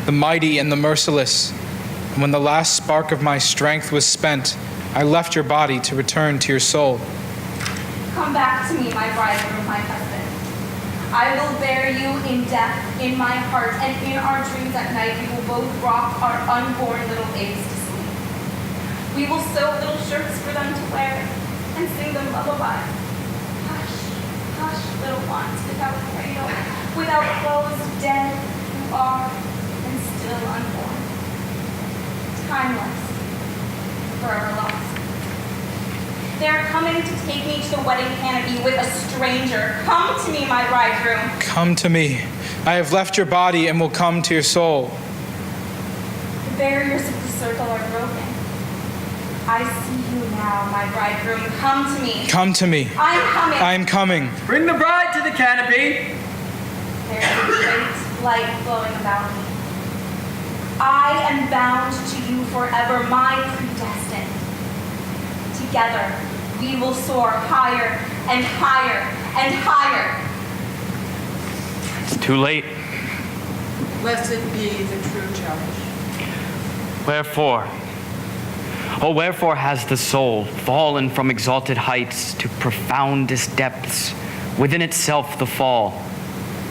the mighty, and the merciless. And when the last spark of my strength was spent, I left your body to return to your soul. Come back to me, my bridegroom, my husband. I will bear you in death in my heart, and in our dreams at night we will both rock our unborn little babes to sleep. We will sew little shirts for them to wear and sing them lullabies. Hush, hush, little ones, without cradle, without clothes, dead you are, and still unborn. Timeless, forever lost. They are coming to take me to the wedding canopy with a stranger. Come to me, my bridegroom. Come to me. I have left your body and will come to your soul. The barriers of the circle are broken. I see you now, my bridegroom. Come to me. Come to me. I'm coming. I am coming. Bring the bride to the canopy. There is a great light glowing about me. I am bound to you forever, my predestined. Together, we will soar higher and higher and higher. It's too late. Blessed be the true judge. Wherefore? Oh, wherefore has the soul fallen from exalted heights to profoundest depths? Within itself the fall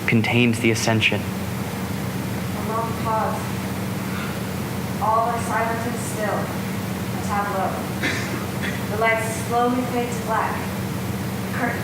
contains the ascension. A long pause. All are silent and still. A tableau. The lights slowly fade to black. The curtain